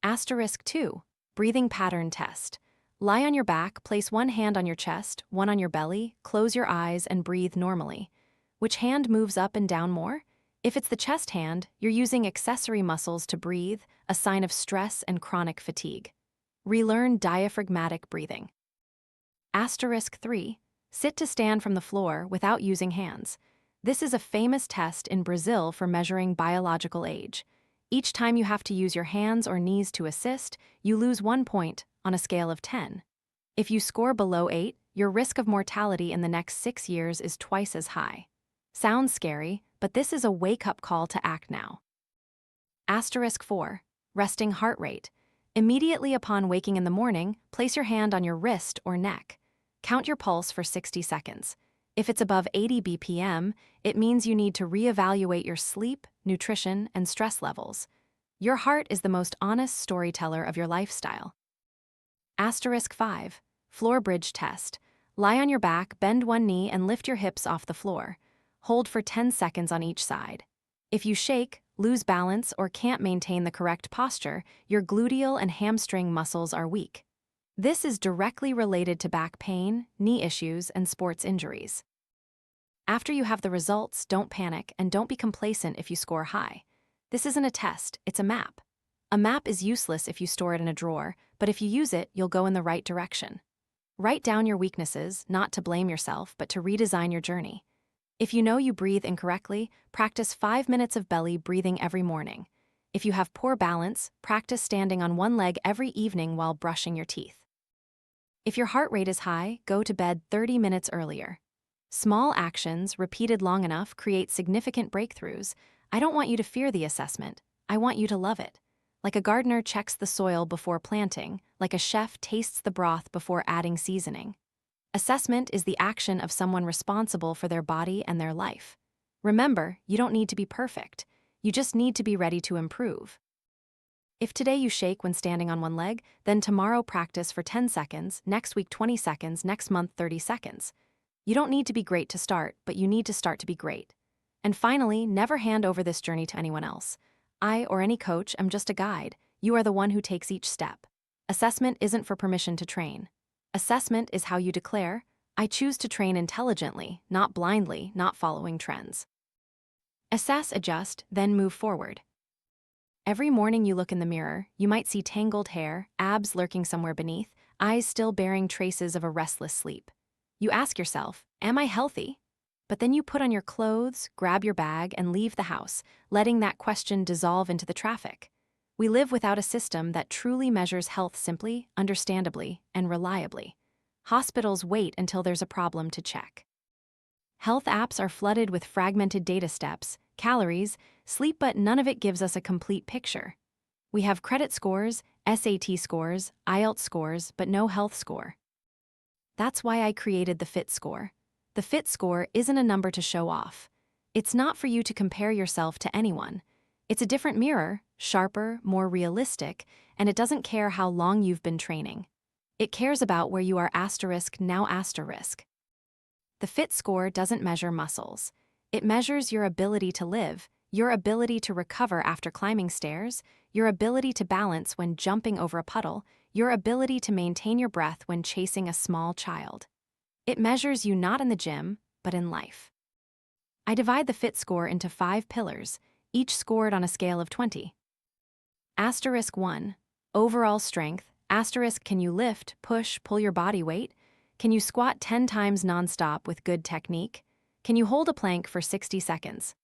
Asterisk 2. Breathing pattern test. Lie on your back, place one hand on your chest, one on your belly, close your eyes, and breathe normally. Which hand moves up and down more? If it's the chest hand, you're using accessory muscles to breathe, a sign of stress and chronic fatigue. Relearn diaphragmatic breathing. Asterisk 3. Sit to stand from the floor without using hands. This is a famous test in Brazil for measuring biological age. Each time you have to use your hands or knees to assist, you lose 1 point on a scale of 10. If you score below 8, your risk of mortality in the next 6 years is twice as high. Sounds scary, but this is a wake-up call to act now. Asterisk 4. Resting heart rate. Immediately upon waking in the morning, place your hand on your wrist or neck. Count your pulse for 60 seconds. If it's above 80 BPM, it means you need to reevaluate your sleep, nutrition, and stress levels. Your heart is the most honest storyteller of your lifestyle. Asterisk 5. Floor bridge test. Lie on your back, bend one knee, and lift your hips off the floor. Hold for 10 seconds on each side. If you shake, lose balance, or can't maintain the correct posture, your gluteal and hamstring muscles are weak. This is directly related to back pain, knee issues, and sports injuries. After you have the results, don't panic and don't be complacent if you score high. This isn't a test, it's a map. A map is useless if you store it in a drawer, but if you use it, you'll go in the right direction. Write down your weaknesses, not to blame yourself, but to redesign your journey. If you know you breathe incorrectly, practice 5 minutes of belly breathing every morning. If you have poor balance, practice standing on one leg every evening while brushing your teeth. If your heart rate is high, go to bed 30 minutes earlier. Small actions, repeated long enough, create significant breakthroughs. I don't want you to fear the assessment. I want you to love it. Like a gardener checks the soil before planting, like a chef tastes the broth before adding seasoning. Assessment is the action of someone responsible for their body and their life. Remember, you don't need to be perfect. You just need to be ready to improve. If today you shake when standing on one leg, then tomorrow practice for 10 seconds, next week 20 seconds, next month 30 seconds. You don't need to be great to start, but you need to start to be great. And finally, never hand over this journey to anyone else. I or any coach am just a guide. You are the one who takes each step. Assessment isn't for permission to train. Assessment is how you declare, I choose to train intelligently, not blindly, not following trends. Assess, adjust, then move forward. Every morning you look in the mirror, you might see tangled hair, abs lurking somewhere beneath, eyes still bearing traces of a restless sleep. You ask yourself, am I healthy? But then you put on your clothes, grab your bag, and leave the house, letting that question dissolve into the traffic. We live without a system that truly measures health simply, understandably, and reliably. Hospitals wait until there's a problem to check. Health apps are flooded with fragmented data steps, calories, sleep, but none of it gives us a complete picture. We have credit scores, SAT scores, IELTS scores, but no health score. That's why I created the Fit Score. The Fit Score isn't a number to show off. It's not for you to compare yourself to anyone. It's a different mirror, sharper, more realistic, and it doesn't care how long you've been training. It cares about where you are now. The Fit Score doesn't measure muscles. It measures your ability to live, your ability to recover after climbing stairs, your ability to balance when jumping over a puddle, your ability to maintain your breath when chasing a small child. It measures you not in the gym, but in life. I divide the Fit Score into 5 pillars, each scored on a scale of 20. Asterisk 1. Overall strength. Asterisk, can you lift, push, pull your body weight? Can you squat 10 times nonstop with good technique? Can you hold a plank for 60 seconds?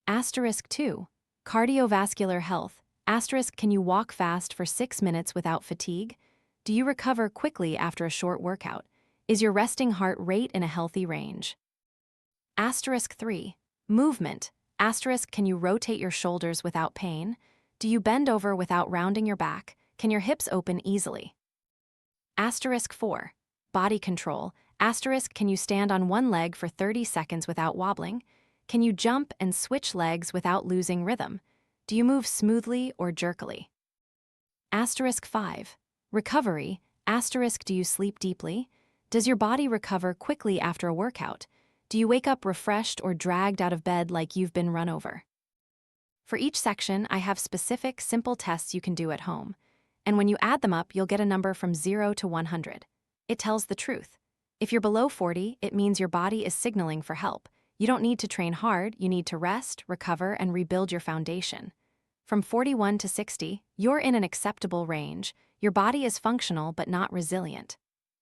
Asterisk 2. Cardiovascular health. Asterisk, can you walk fast for 6 minutes without fatigue? Do you recover quickly after a short workout? Is your resting heart rate in a healthy range? Asterisk 3. Movement. Asterisk, can you rotate your shoulders without pain? Do you bend over without rounding your back? Can your hips open easily? Asterisk 4. Body control. Asterisk, can you stand on one leg for 30 seconds without wobbling? Can you jump and switch legs without losing rhythm? Do you move smoothly or jerkily? Asterisk 5. Recovery. Asterisk, do you sleep deeply? Does your body recover quickly after a workout? Do you wake up refreshed or dragged out of bed like you've been run over? For each section, I have specific, simple tests you can do at home. And when you add them up, you'll get a number from 0 to 100. It tells the truth. If you're below 40, it means your body is signaling for help. You don't need to train hard, you need to rest, recover, and rebuild your foundation. From 41 to 60, you're in an acceptable range. Your body is functional but not resilient.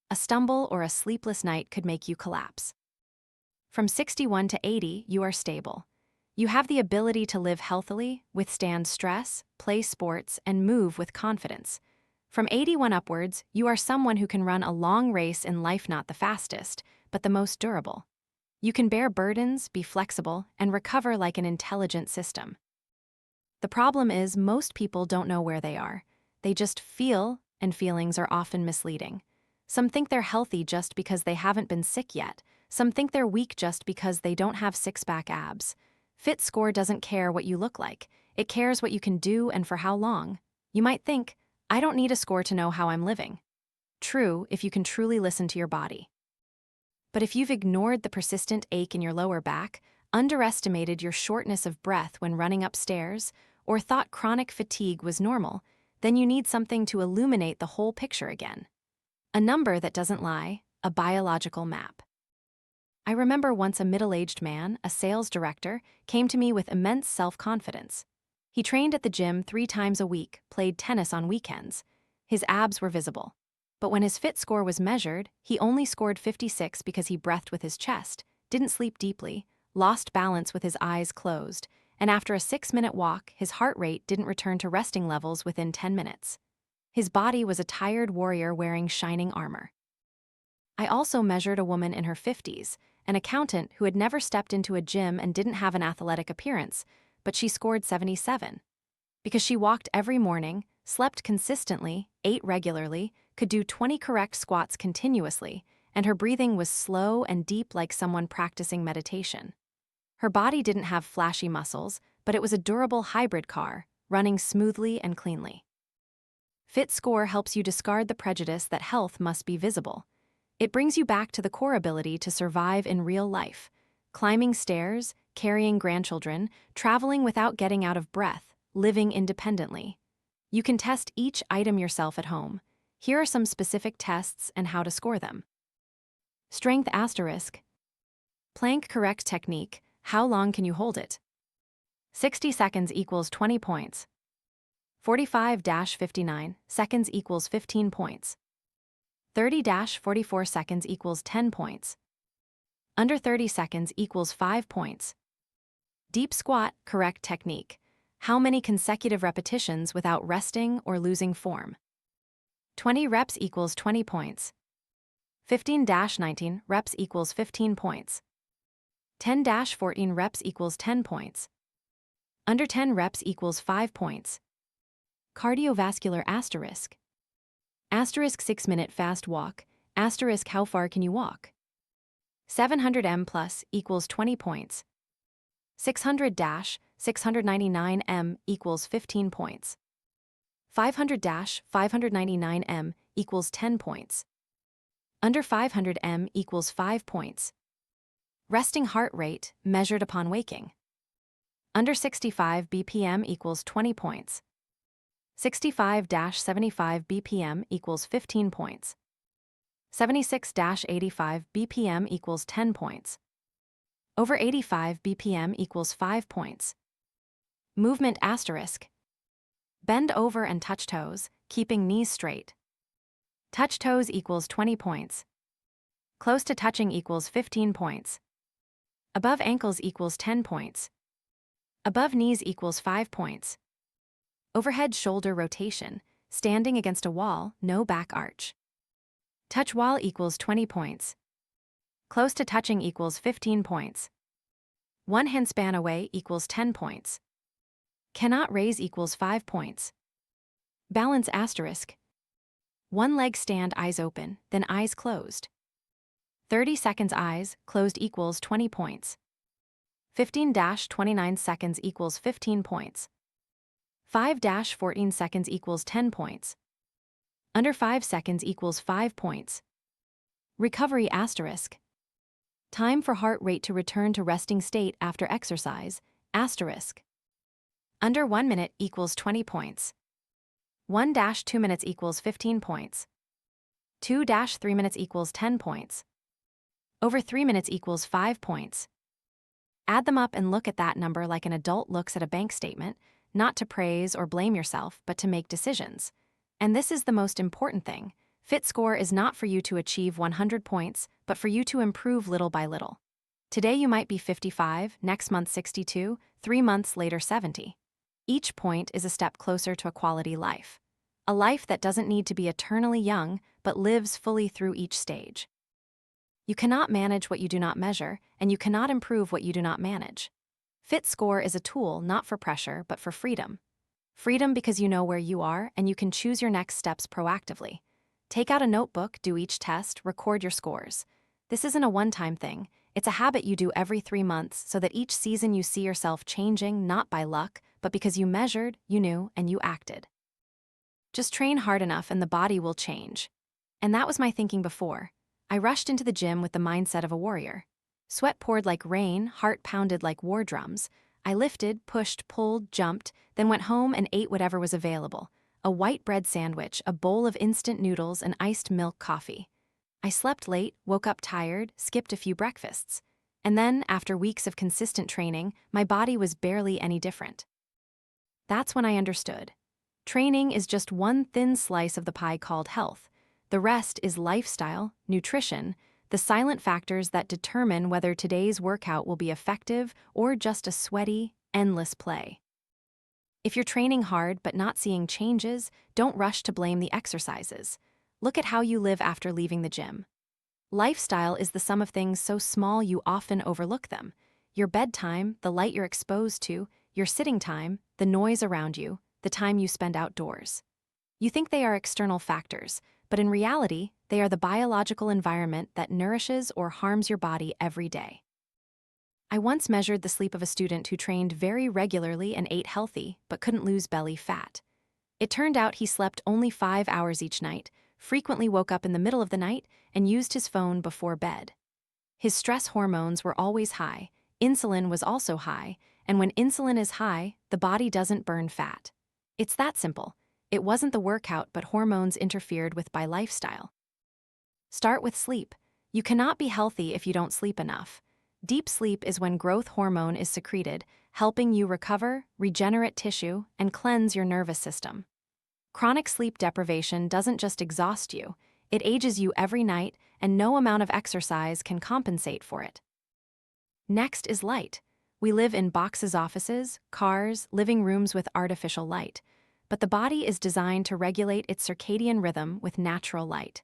A stumble or a sleepless night could make you collapse. From 61 to 80, you are stable. You have the ability to live healthily, withstand stress, play sports, and move with confidence. From 81 upwards, you are someone who can run a long race in life, not the fastest, but the most durable. You can bear burdens, be flexible, and recover like an intelligent system. The problem is most people don't know where they are. They just feel, and feelings are often misleading. Some think they're healthy just because they haven't been sick yet. Some think they're weak just because they don't have six-pack abs. Fit Score doesn't care what you look like. It cares what you can do and for how long. You might think, I don't need a score to know how I'm living. True, if you can truly listen to your body. But if you've ignored the persistent ache in your lower back, underestimated your shortness of breath when running upstairs, or thought chronic fatigue was normal, then you need something to illuminate the whole picture again. A number that doesn't lie, a biological map. I remember once a middle-aged man, a sales director, came to me with immense self-confidence. He trained at the gym 3 times a week, played tennis on weekends. His abs were visible. But when his Fit Score was measured, he only scored 56 because he breathed with his chest, didn't sleep deeply, lost balance with his eyes closed, and after a 6-minute walk, his heart rate didn't return to resting levels within 10 minutes. His body was a tired warrior wearing shining armor. I also measured a woman in her 50s, an accountant who had never stepped into a gym and didn't have an athletic appearance, but she scored 77. Because she walked every morning, slept consistently, ate regularly, could do 20 correct squats continuously, and her breathing was slow and deep like someone practicing meditation. Her body didn't have flashy muscles, but it was a durable hybrid car, running smoothly and cleanly. Fit Score helps you discard the prejudice that health must be visible. It brings you back to the core ability to survive in real life. Climbing stairs, carrying grandchildren, traveling without getting out of breath, living independently. You can test each item yourself at home. Here are some specific tests and how to score them. Strength asterisk. Plank correct technique. How long can you hold it? 60 seconds equals 20 points. 45-59 seconds equals 15 points. 30-44 seconds equals 10 points. Under 30 seconds equals 5 points. Deep squat, correct technique. How many consecutive repetitions without resting or losing form? 20 reps equals 20 points. 15-19 reps equals 15 points. 10-14 reps equals 10 points. Under 10 reps equals 5 points. Cardiovascular asterisk. Asterisk 6-minute fast walk. Asterisk how far can you walk? 700 m plus equals 20 points. 600-699 m equals 15 points. 500-599 m equals 10 points. Under 500 m equals 5 points. Resting heart rate measured upon waking. Under 65 bpm equals 20 points. 65-75 bpm equals 15 points. 76-85 bpm equals 10 points. Over 85 bpm equals 5 points. Movement asterisk. Bend over and touch toes, keeping knees straight. Touch toes equals 20 points. Close to touching equals 15 points. Above ankles equals 10 points. Above knees equals 5 points. Overhead shoulder rotation, standing against a wall, no back arch. Touch wall equals 20 points. Close to touching equals 15 points. One handspan away equals 10 points. Cannot raise equals 5 points. Balance asterisk. One leg stand eyes open, then eyes closed. 30 seconds eyes closed equals 20 points. 15-29 seconds equals 15 points. 5-14 seconds equals 10 points. Under 5 seconds equals 5 points. Recovery asterisk. Time for heart rate to return to resting state after exercise, asterisk. Under 1 minute equals 20 points. 1-2 minutes equals 15 points. 2-3 minutes equals 10 points. Over 3 minutes equals 5 points. Add them up and look at that number like an adult looks at a bank statement, not to praise or blame yourself, but to make decisions. And this is the most important thing. Fit Score is not for you to achieve 100 points, but for you to improve little by little. Today you might be 55, next month 62, 3 months later 70. Each point is a step closer to a quality life. A life that doesn't need to be eternally young, but lives fully through each stage. You cannot manage what you do not measure, and you cannot improve what you do not manage. Fit Score is a tool not for pressure, but for freedom. Freedom because you know where you are and you can choose your next steps proactively. Take out a notebook, do each test, record your scores. This isn't a one-time thing. It's a habit you do every 3 months so that each season you see yourself changing not by luck, but because you measured, you knew, and you acted. Just train hard enough and the body will change. And that was my thinking before. I rushed into the gym with the mindset of a warrior. Sweat poured like rain, heart pounded like war drums. I lifted, pushed, pulled, jumped, then went home and ate whatever was available. A white bread sandwich, a bowl of instant noodles, and iced milk coffee. I slept late, woke up tired, skipped a few breakfasts. And then, after weeks of consistent training, my body was barely any different. That's when I understood. Training is just one thin slice of the pie called health. The rest is lifestyle, nutrition, the silent factors that determine whether today's workout will be effective or just a sweaty, endless play. If you're training hard but not seeing changes, don't rush to blame the exercises. Look at how you live after leaving the gym. Lifestyle is the sum of things so small you often overlook them. Your bedtime, the light you're exposed to, your sitting time, the noise around you, the time you spend outdoors. You think they are external factors, but in reality, they are the biological environment that nourishes or harms your body every day. I once measured the sleep of a student who trained very regularly and ate healthy, but couldn't lose belly fat. It turned out he slept only 5 hours each night, frequently woke up in the middle of the night, and used his phone before bed. His stress hormones were always high, insulin was also high, and when insulin is high, the body doesn't burn fat. It's that simple. It wasn't the workout, but hormones interfered with by lifestyle. Start with sleep. You cannot be healthy if you don't sleep enough. Deep sleep is when growth hormone is secreted, helping you recover, regenerate tissue, and cleanse your nervous system. Chronic sleep deprivation doesn't just exhaust you, it ages you every night, and no amount of exercise can compensate for it. Next is light. We live in boxes, offices, cars, living rooms with artificial light. But the body is designed to regulate its circadian rhythm with natural light.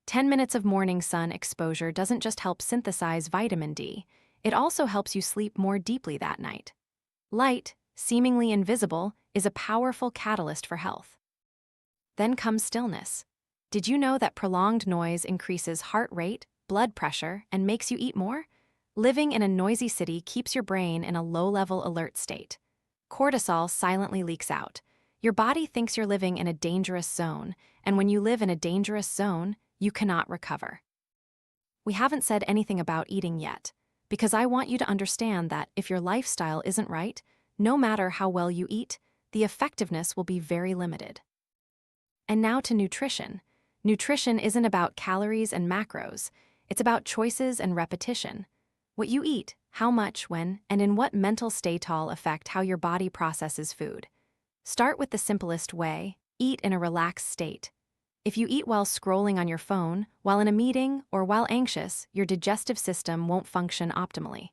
10 minutes of morning sun exposure doesn't just help synthesize vitamin D, it also helps you sleep more deeply that night. Light, seemingly invisible, is a powerful catalyst for health. Then comes stillness. Did you know that prolonged noise increases heart rate, blood pressure, and makes you eat more? Living in a noisy city keeps your brain in a low-level alert state. Cortisol silently leaks out. Your body thinks you're living in a dangerous zone, and when you live in a dangerous zone, you cannot recover. We haven't said anything about eating yet, because I want you to understand that if your lifestyle isn't right, no matter how well you eat, the effectiveness will be very limited. And now to nutrition. Nutrition isn't about calories and macros, it's about choices and repetition. What you eat, how much, when, and in what mental state all affect how your body processes food. Start with the simplest way: eat in a relaxed state. If you eat while scrolling on your phone, while in a meeting, or while anxious, your digestive system won't function optimally.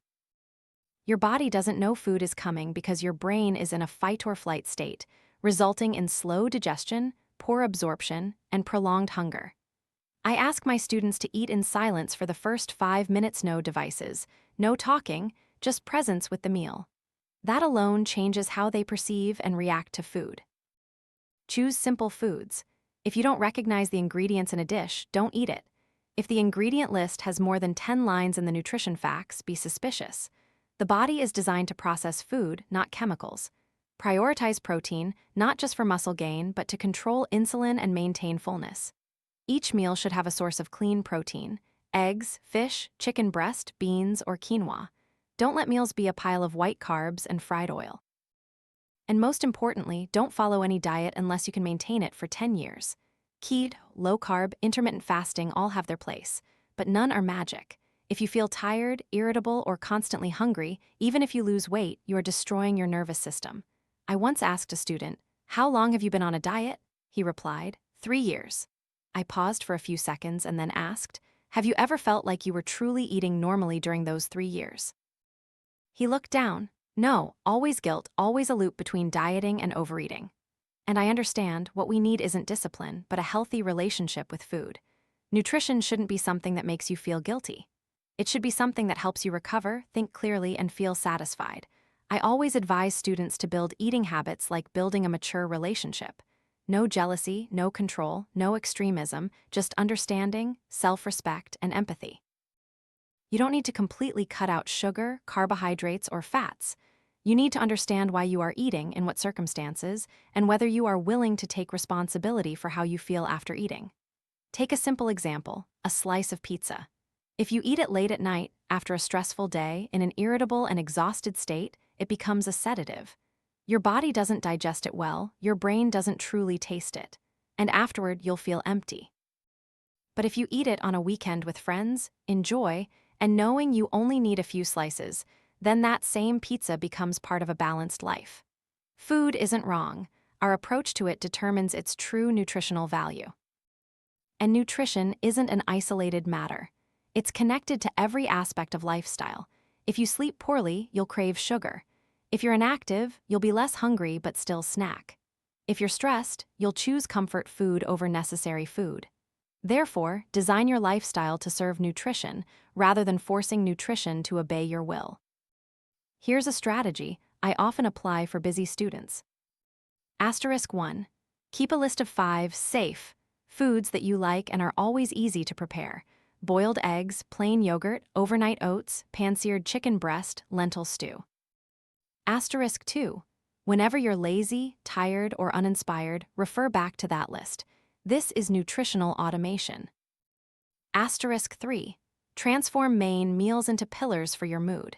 Your body doesn't know food is coming because your brain is in a fight-or-flight state, resulting in slow digestion, poor absorption, and prolonged hunger. I ask my students to eat in silence for the first 5 minutes, no devices, no talking, just presence with the meal. That alone changes how they perceive and react to food. Choose simple foods. If you don't recognize the ingredients in a dish, don't eat it. If the ingredient list has more than 10 lines in the nutrition facts, be suspicious. The body is designed to process food, not chemicals. Prioritize protein, not just for muscle gain, but to control insulin and maintain fullness. Each meal should have a source of clean protein: eggs, fish, chicken breast, beans, or quinoa. Don't let meals be a pile of white carbs and fried oil. And most importantly, don't follow any diet unless you can maintain it for 10 years. Keto, low-carb, intermittent fasting all have their place, but none are magic. If you feel tired, irritable, or constantly hungry, even if you lose weight, you are destroying your nervous system. I once asked a student, "How long have you been on a diet?" He replied, 3 years. I paused for a few seconds and then asked, "Have you ever felt like you were truly eating normally during those 3 years?" He looked down. No, always guilt, always a loop between dieting and overeating. And I understand, what we need isn't discipline, but a healthy relationship with food. Nutrition shouldn't be something that makes you feel guilty. It should be something that helps you recover, think clearly, and feel satisfied. I always advise students to build eating habits like building a mature relationship. No jealousy, no control, no extremism, just understanding, self-respect, and empathy. You don't need to completely cut out sugar, carbohydrates, or fats. You need to understand why you are eating, in what circumstances, and whether you are willing to take responsibility for how you feel after eating. Take a simple example: a slice of pizza. If you eat it late at night, after a stressful day, in an irritable and exhausted state, it becomes a sedative. Your body doesn't digest it well, your brain doesn't truly taste it, and afterward you'll feel empty. But if you eat it on a weekend with friends, enjoy, and knowing you only need a few slices, then that same pizza becomes part of a balanced life. Food isn't wrong. Our approach to it determines its true nutritional value. And nutrition isn't an isolated matter. It's connected to every aspect of lifestyle. If you sleep poorly, you'll crave sugar. If you're inactive, you'll be less hungry but still snack. If you're stressed, you'll choose comfort food over necessary food. Therefore, design your lifestyle to serve nutrition rather than forcing nutrition to obey your will. Here's a strategy I often apply for busy students. *1. Keep a list of 5 safe foods that you like and are always easy to prepare: boiled eggs, plain yogurt, overnight oats, pan-seared chicken breast, lentil stew. *2. Whenever you're lazy, tired, or uninspired, refer back to that list. This is nutritional automation. Asterisk 3. Transform main meals into pillars for your mood.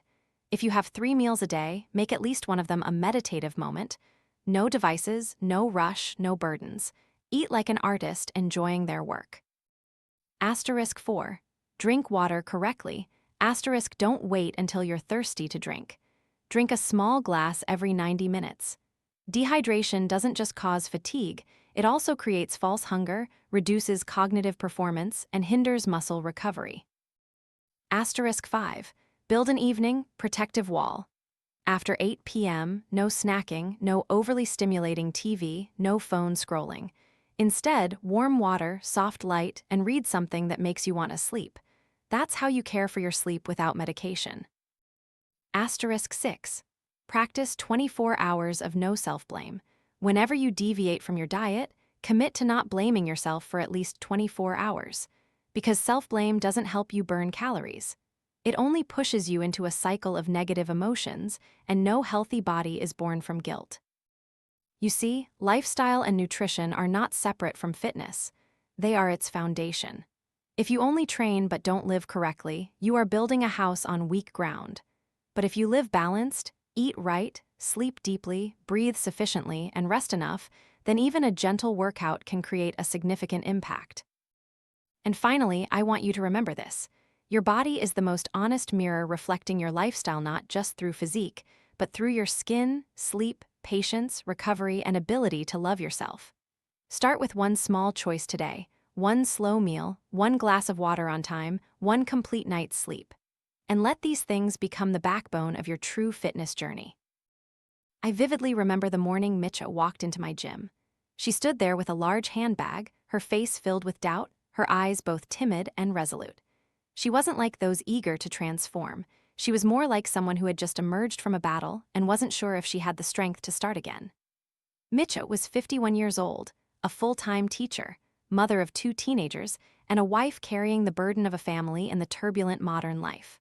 If you have 3 meals a day, make at least one of them a meditative moment. No devices, no rush, no burdens. Eat like an artist enjoying their work. Asterisk 4. Drink water correctly. Asterisk don't wait until you're thirsty to drink. Drink a small glass every 90 minutes. Dehydration doesn't just cause fatigue, it also creates false hunger, reduces cognitive performance, and hinders muscle recovery. Asterisk 5. Build an evening protective wall. After 8 p.m., no snacking, no overly stimulating TV, no phone scrolling. Instead, warm water, soft light, and read something that makes you want to sleep. That's how you care for your sleep without medication. Asterisk 6. Practice 24 hours of no self-blame. Whenever you deviate from your diet, commit to not blaming yourself for at least 24 hours. Because self-blame doesn't help you burn calories. It only pushes you into a cycle of negative emotions, and no healthy body is born from guilt. You see, lifestyle and nutrition are not separate from fitness. They are its foundation. If you only train but don't live correctly, you are building a house on weak ground. But if you live balanced, eat right, sleep deeply, breathe sufficiently, and rest enough, then even a gentle workout can create a significant impact. And finally, I want you to remember this. Your body is the most honest mirror reflecting your lifestyle not just through physique, but through your skin, sleep, patience, recovery, and ability to love yourself. Start with one small choice today, one slow meal, one glass of water on time, one complete night's sleep. And let these things become the backbone of your true fitness journey. I vividly remember the morning Mitcha walked into my gym. She stood there with a large handbag, her face filled with doubt, her eyes both timid and resolute. She wasn't like those eager to transform. She was more like someone who had just emerged from a battle and wasn't sure if she had the strength to start again. Mitcha was 51 years old, a full-time teacher, mother of 2 teenagers, and a wife carrying the burden of a family in the turbulent modern life.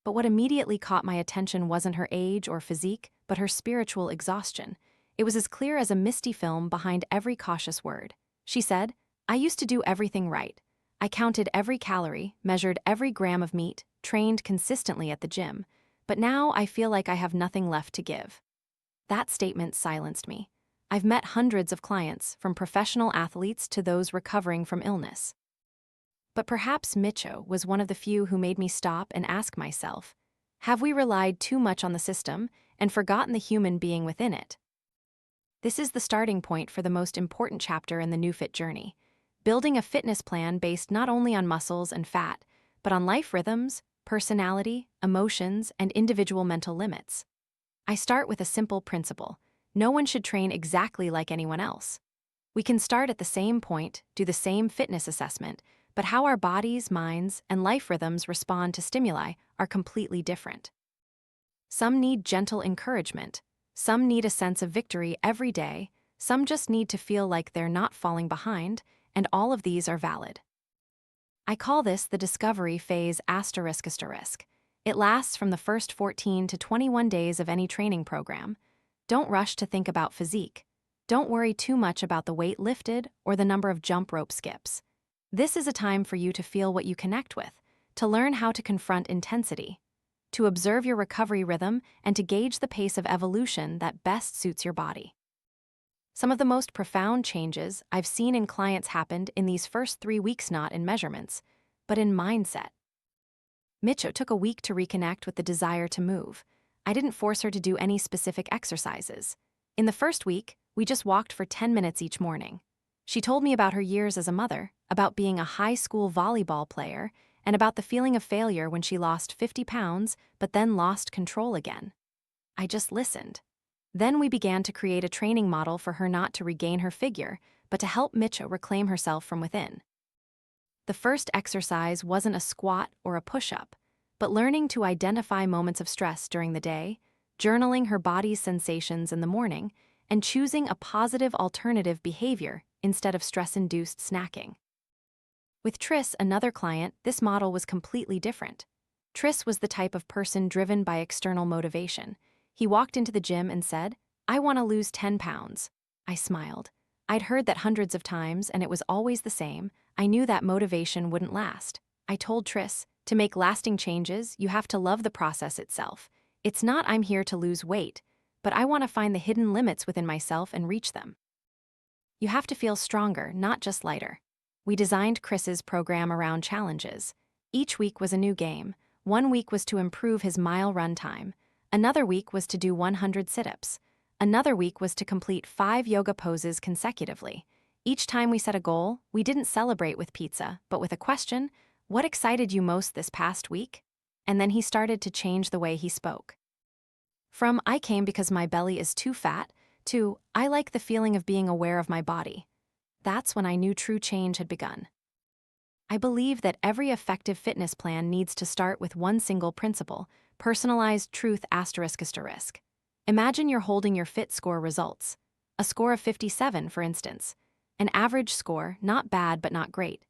But what immediately caught my attention wasn't her age or physique, but her spiritual exhaustion. It was as clear as a misty film behind every cautious word. She said, "I used to do everything right. I counted every calorie, measured every gram of meat, trained consistently at the gym. But now I feel like I have nothing left to give." That statement silenced me. I've met hundreds of clients, from professional athletes to those recovering from illness. But perhaps Mitcho was one of the few who made me stop and ask myself, have we relied too much on the system and forgotten the human being within it? This is the starting point for the most important chapter in the NewFit journey, building a fitness plan based not only on muscles and fat, but on life rhythms, personality, emotions, and individual mental limits. I start with a simple principle. No one should train exactly like anyone else. We can start at the same point, do the same fitness assessment, but how our bodies, minds, and life rhythms respond to stimuli are completely different. Some need gentle encouragement, some need a sense of victory every day, some just need to feel like they're not falling behind, and all of these are valid. I call this the discovery phase asterisk asterisk. It lasts from the first 14 to 21 days of any training program. Don't rush to think about physique. Don't worry too much about the weight lifted or the number of jump rope skips. This is a time for you to feel what you connect with, to learn how to confront intensity, to observe your recovery rhythm, and to gauge the pace of evolution that best suits your body. Some of the most profound changes I've seen in clients happened in these first 3 weeks, not in measurements, but in mindset. Mitcho took a week to reconnect with the desire to move. I didn't force her to do any specific exercises. In the first week, we just walked for 10 minutes each morning. She told me about her years as a mother, about being a high school volleyball player, and about the feeling of failure when she lost 50 pounds but then lost control again. I just listened. Then we began to create a training model for her not to regain her figure, but to help Mitcho reclaim herself from within. The first exercise wasn't a squat or a push-up, but learning to identify moments of stress during the day, journaling her body's sensations in the morning, and choosing a positive alternative behavior instead of stress-induced snacking. With Triss, another client, this model was completely different. Triss was the type of person driven by external motivation. He walked into the gym and said, "I want to lose 10 pounds. I smiled. I'd heard that hundreds of times, and it was always the same. I knew that motivation wouldn't last. I told Triss, to make lasting changes, you have to love the process itself. It's not I'm here to lose weight, but I want to find the hidden limits within myself and reach them. You have to feel stronger, not just lighter. We designed Chris's program around challenges. Each week was a new game. One week was to improve his mile run time. Another week was to do 100 sit-ups. Another week was to complete 5 yoga poses consecutively. Each time we set a goal, we didn't celebrate with pizza, but with a question: what excited you most this past week? And then he started to change the way he spoke. From I came because my belly is too fat to I like the feeling of being aware of my body. That's when I knew true change had begun. I believe that every effective fitness plan needs to start with one single principle: personalized truth ***. Imagine you're holding your fit score results. A score of 57, for instance. An average score, not bad but not great.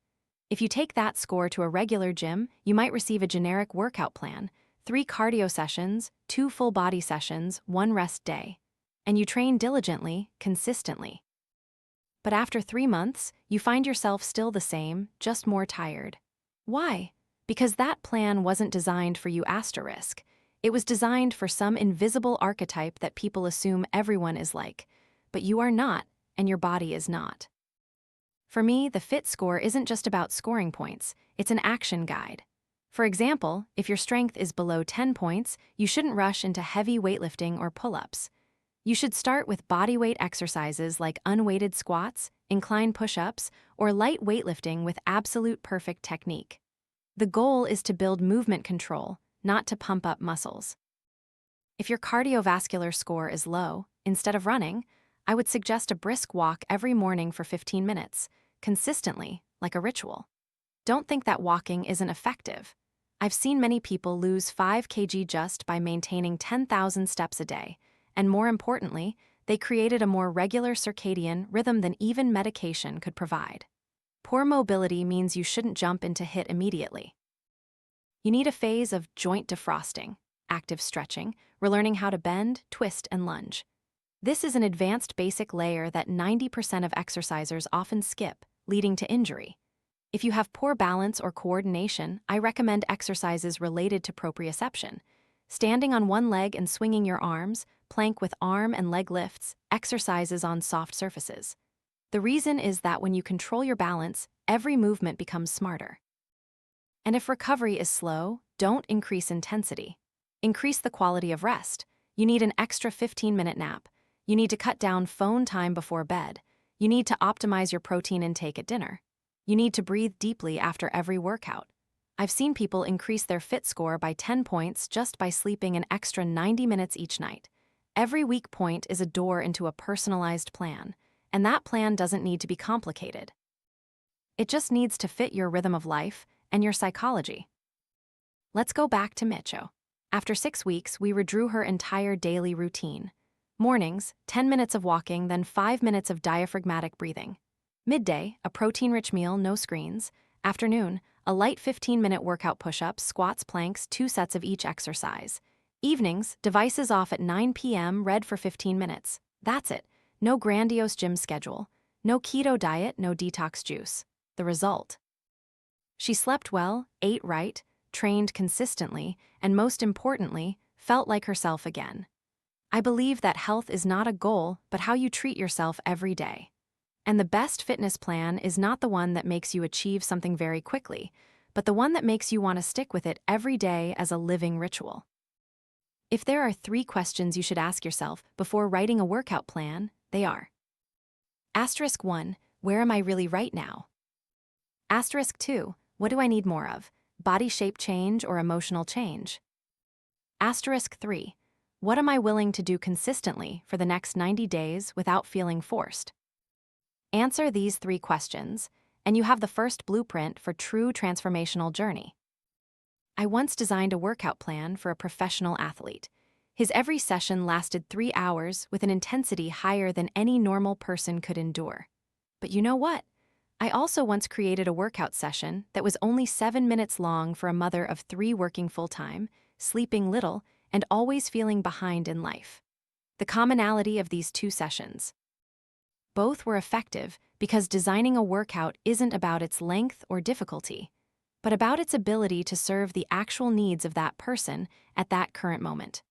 If you take that score to a regular gym, you might receive a generic workout plan: 3 cardio sessions, 2 full body sessions, 1 rest day. And you train diligently, consistently. But after 3 months, you find yourself still the same, just more tired. Why? Because that plan wasn't designed for you ***. It was designed for some invisible archetype that people assume everyone is like. But you are not, and your body is not. For me, the fit score isn't just about scoring points, it's an action guide. For example, if your strength is below 10 points, you shouldn't rush into heavy weightlifting or pull-ups. You should start with bodyweight exercises like unweighted squats, incline push-ups, or light weightlifting with absolute perfect technique. The goal is to build movement control, not to pump up muscles. If your cardiovascular score is low, instead of running, I would suggest a brisk walk every morning for 15 minutes, consistently, like a ritual. Don't think that walking isn't effective. I've seen many people lose 5 kg just by maintaining 10,000 steps a day, and more importantly, they created a more regular circadian rhythm than even medication could provide. Poor mobility means you shouldn't jump into HIIT immediately. You need a phase of joint defrosting, active stretching, relearning how to bend, twist, and lunge. This is an advanced basic layer that 90% of exercisers often skip, leading to injury. If you have poor balance or coordination, I recommend exercises related to proprioception. Standing on one leg and swinging your arms, plank with arm and leg lifts, exercises on soft surfaces. The reason is that when you control your balance, every movement becomes smarter. And if recovery is slow, don't increase intensity. Increase the quality of rest. You need an extra 15-minute nap. You need to cut down phone time before bed. You need to optimize your protein intake at dinner. You need to breathe deeply after every workout. I've seen people increase their fit score by 10 points just by sleeping an extra 90 minutes each night. Every weak point is a door into a personalized plan, and that plan doesn't need to be complicated. It just needs to fit your rhythm of life and your psychology. Let's go back to Micho. After 6 weeks, we redrew her entire daily routine. Mornings, 10 minutes of walking, then 5 minutes of diaphragmatic breathing. Midday, a protein-rich meal, no screens. Afternoon, a light 15-minute workout push-ups, squats, planks, 2 sets of each exercise. Evenings, devices off at 9 p.m., read for 15 minutes. That's it. No grandiose gym schedule. No keto diet, no detox juice. The result: she slept well, ate right, trained consistently, and most importantly, felt like herself again. I believe that health is not a goal, but how you treat yourself every day. And the best fitness plan is not the one that makes you achieve something very quickly, but the one that makes you want to stick with it every day as a living ritual. If there are 3 questions you should ask yourself before writing a workout plan, they are: *1, where am I really right now? *2, what do I need more of, body shape change or emotional change? *3, what am I willing to do consistently for the next 90 days without feeling forced? Answer these 3 questions, and you have the first blueprint for true transformational journey. I once designed a workout plan for a professional athlete. His every session lasted 3 hours with an intensity higher than any normal person could endure. But you know what? I also once created a workout session that was only 7 minutes long for a mother of 3 working full-time, sleeping little, and always feeling behind in life. The commonality of these 2 sessions: Both were effective because designing a workout isn't about its length or difficulty, but about its ability to serve the actual needs of that person at that current moment.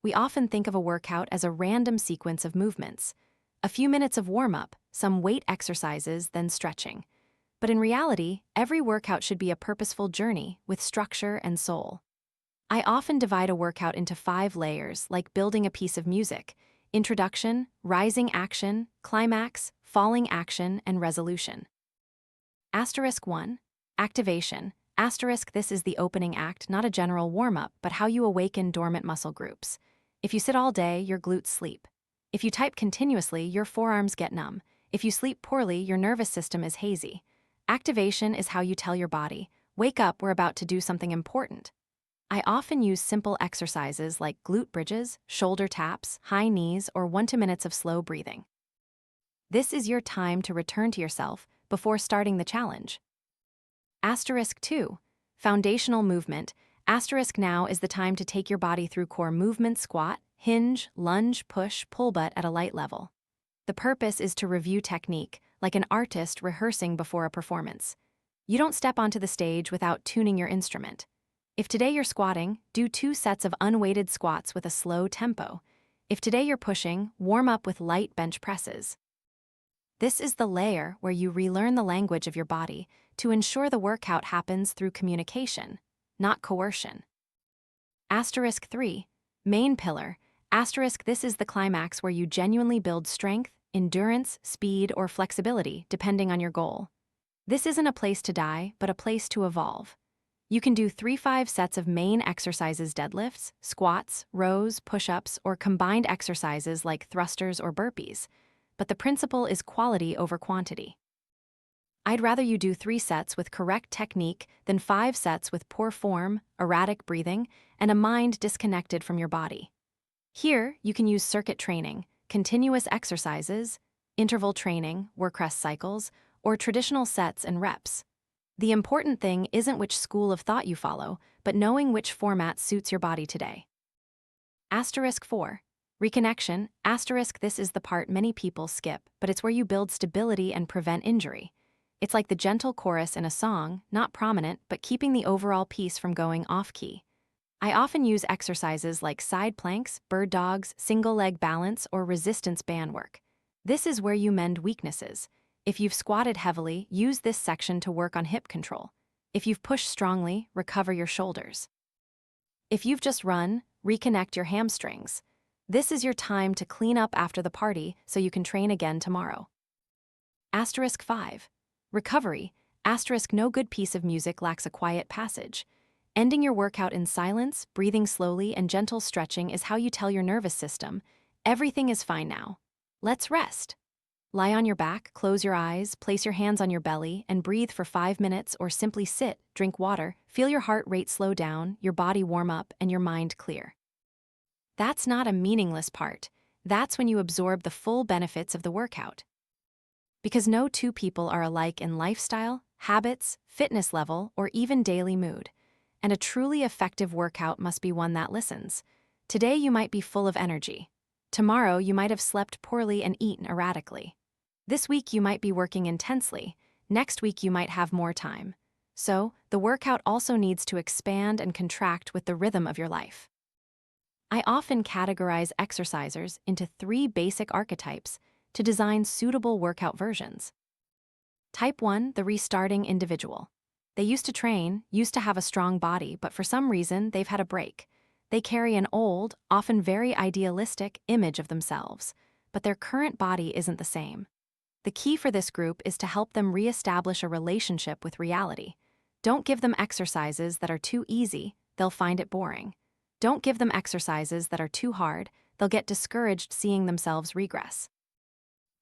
We often think of a workout as a random sequence of movements, a few minutes of warm-up, some weight exercises, then stretching. But in reality, every workout should be a purposeful journey with structure and soul. I often divide a workout into 5 layers, like building a piece of music: introduction, rising action, climax, falling action, and resolution. Asterisk 1. Activation. Asterisk, this is the opening act, not a general warm-up, but how you awaken dormant muscle groups. If you sit all day, your glutes sleep. If you type continuously, your forearms get numb. If you sleep poorly, your nervous system is hazy. Activation is how you tell your body, wake up, we're about to do something important. I often use simple exercises like glute bridges, shoulder taps, high knees, or 1 to 2 minutes of slow breathing. This is your time to return to yourself before starting the challenge. Asterisk 2. Foundational movement. Asterisk, now is the time to take your body through core movement: squat, hinge, lunge, push, pull, but at a light level. The purpose is to review technique, like an artist rehearsing before a performance. You don't step onto the stage without tuning your instrument. If today you're squatting, do 2 sets of unweighted squats with a slow tempo. If today you're pushing, warm up with light bench presses. This is the layer where you relearn the language of your body to ensure the workout happens through communication, not coercion. Asterisk 3. Main pillar. Asterisk, this is the climax where you genuinely build strength, endurance, speed, or flexibility, depending on your goal. This isn't a place to die, but a place to evolve. You can do 3-5 sets of main exercises: deadlifts, squats, rows, push-ups, or combined exercises like thrusters or burpees. But the principle is quality over quantity. I'd rather you do 3 sets with correct technique than 5 sets with poor form, erratic breathing, and a mind disconnected from your body. Here, you can use circuit training, continuous exercises, interval training, work rest cycles, or traditional sets and reps. The important thing isn't which school of thought you follow, but knowing which format suits your body today. Asterisk 4. Reconnection. Asterisk, this is the part many people skip, but it's where you build stability and prevent injury. It's like the gentle chorus in a song, not prominent, but keeping the overall piece from going off-key. I often use exercises like side planks, bird dogs, single leg balance, or resistance band work. This is where you mend weaknesses. If you've squatted heavily, use this section to work on hip control. If you've pushed strongly, recover your shoulders. If you've just run, reconnect your hamstrings. This is your time to clean up after the party so you can train again tomorrow. Asterisk 5. Recovery. Asterisk, no good piece of music lacks a quiet passage. Ending your workout in silence, breathing slowly, and gentle stretching is how you tell your nervous system, everything is fine now. Let's rest. Lie on your back, close your eyes, place your hands on your belly, and breathe for 5 minutes, or simply sit, drink water, feel your heart rate slow down, your body warm up, and your mind clear. That's not a meaningless part. That's when you absorb the full benefits of the workout. Because no 2 people are alike in lifestyle, habits, fitness level, or even daily mood. And a truly effective workout must be one that listens. Today you might be full of energy. Tomorrow you might have slept poorly and eaten erratically. This week you might be working intensely. Next week you might have more time. So, the workout also needs to expand and contract with the rhythm of your life. I often categorize exercisers into 3 basic archetypes to design suitable workout versions. Type 1, the restarting individual. They used to train, used to have a strong body, but for some reason they've had a break. They carry an old, often very idealistic image of themselves, but their current body isn't the same. The key for this group is to help them reestablish a relationship with reality. Don't give them exercises that are too easy, they'll find it boring. Don't give them exercises that are too hard, they'll get discouraged seeing themselves regress.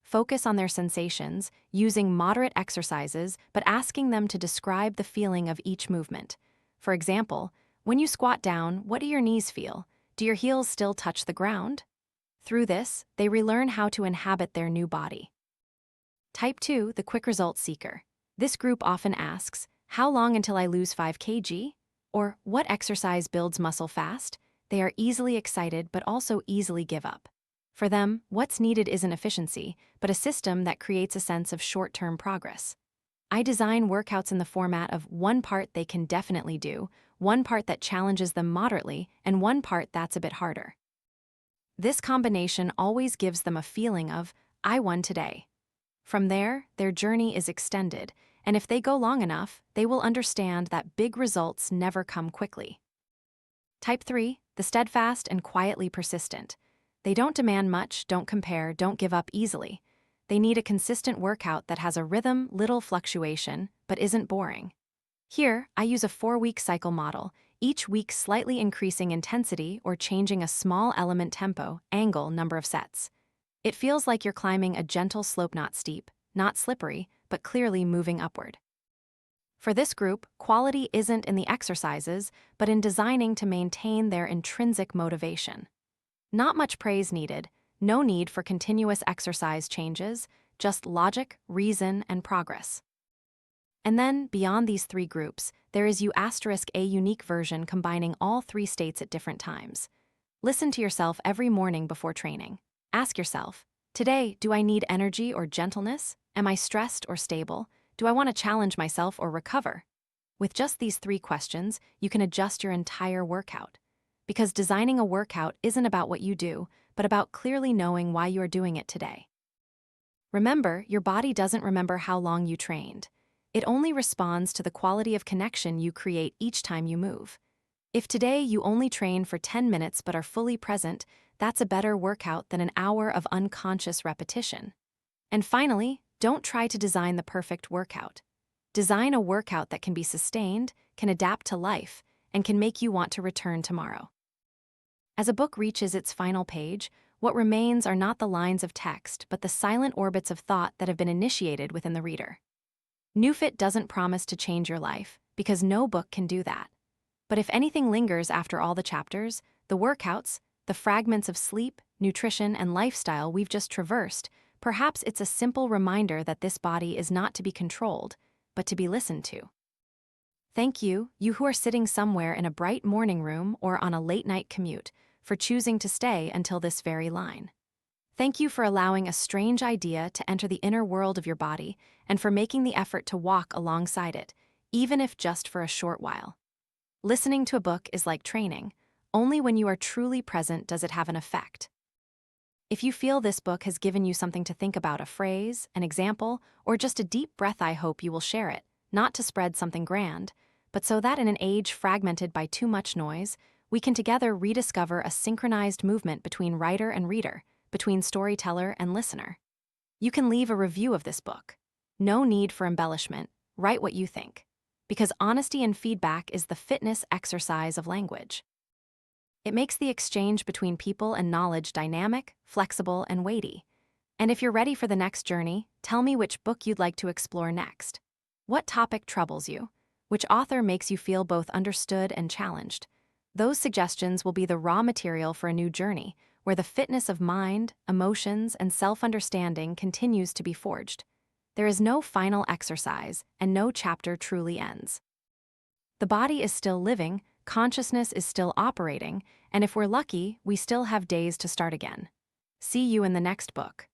Focus on their sensations, using moderate exercises, but asking them to describe the feeling of each movement. For example, when you squat down, what do your knees feel? Do your heels still touch the ground? Through this, they relearn how to inhabit their new body. Type 2, the quick results seeker. This group often asks, how long until I lose 5 kg? Or, what exercise builds muscle fast? They are easily excited but also easily give up. For them, what's needed isn't efficiency, but a system that creates a sense of short-term progress. I design workouts in the format of one part they can definitely do, one part that challenges them moderately, and one part that's a bit harder. This combination always gives them a feeling of, I won today. From there, their journey is extended, and if they go long enough, they will understand that big results never come quickly. Type 3, the steadfast and quietly persistent. They don't demand much, don't compare, don't give up easily. They need a consistent workout that has a rhythm, little fluctuation, but isn't boring. Here, I use a 4-week cycle model, each week slightly increasing intensity or changing a small element tempo, angle, number of sets. It feels like you're climbing a gentle slope, not steep, not slippery, but clearly moving upward. For this group, quality isn't in the exercises, but in designing to maintain their intrinsic motivation. Not much praise needed, no need for continuous exercise changes, just logic, reason, and progress. And then, beyond these 3 groups, there is a unique version combining all 3 states at different times. Listen to yourself every morning before training. Ask yourself, today, do I need energy or gentleness? Am I stressed or stable? Do I want to challenge myself or recover? With just these 3 questions, you can adjust your entire workout. Because designing a workout isn't about what you do, but about clearly knowing why you are doing it today. Remember, your body doesn't remember how long you trained. It only responds to the quality of connection you create each time you move. If today you only train for 10 minutes but are fully present, that's a better workout than an hour of unconscious repetition. And finally, don't try to design the perfect workout. Design a workout that can be sustained, can adapt to life, and can make you want to return tomorrow. As a book reaches its final page, what remains are not the lines of text, but the silent orbits of thought that have been initiated within the reader. NewFit doesn't promise to change your life, because no book can do that. But if anything lingers after all the chapters, the workouts, the fragments of sleep, nutrition, and lifestyle we've just traversed, perhaps it's a simple reminder that this body is not to be controlled, but to be listened to. Thank you, you who are sitting somewhere in a bright morning room or on a late-night commute, for choosing to stay until this very line. Thank you for allowing a strange idea to enter the inner world of your body and for making the effort to walk alongside it, even if just for a short while. Listening to a book is like training. Only when you are truly present does it have an effect. If you feel this book has given you something to think about, a phrase, an example, or just a deep breath, I hope you will share it, not to spread something grand, but so that in an age fragmented by too much noise, we can together rediscover a synchronized movement between writer and reader, between storyteller and listener. You can leave a review of this book. No need for embellishment. Write what you think. Because honesty and feedback is the fitness exercise of language. It makes the exchange between people and knowledge dynamic, flexible, and weighty. And if you're ready for the next journey, tell me which book you'd like to explore next. What topic troubles you? Which author makes you feel both understood and challenged? Those suggestions will be the raw material for a new journey, where the fitness of mind, emotions, and self-understanding continues to be forged. There is no final exercise, and no chapter truly ends. The body is still living, consciousness is still operating, and if we're lucky, we still have days to start again. See you in the next book.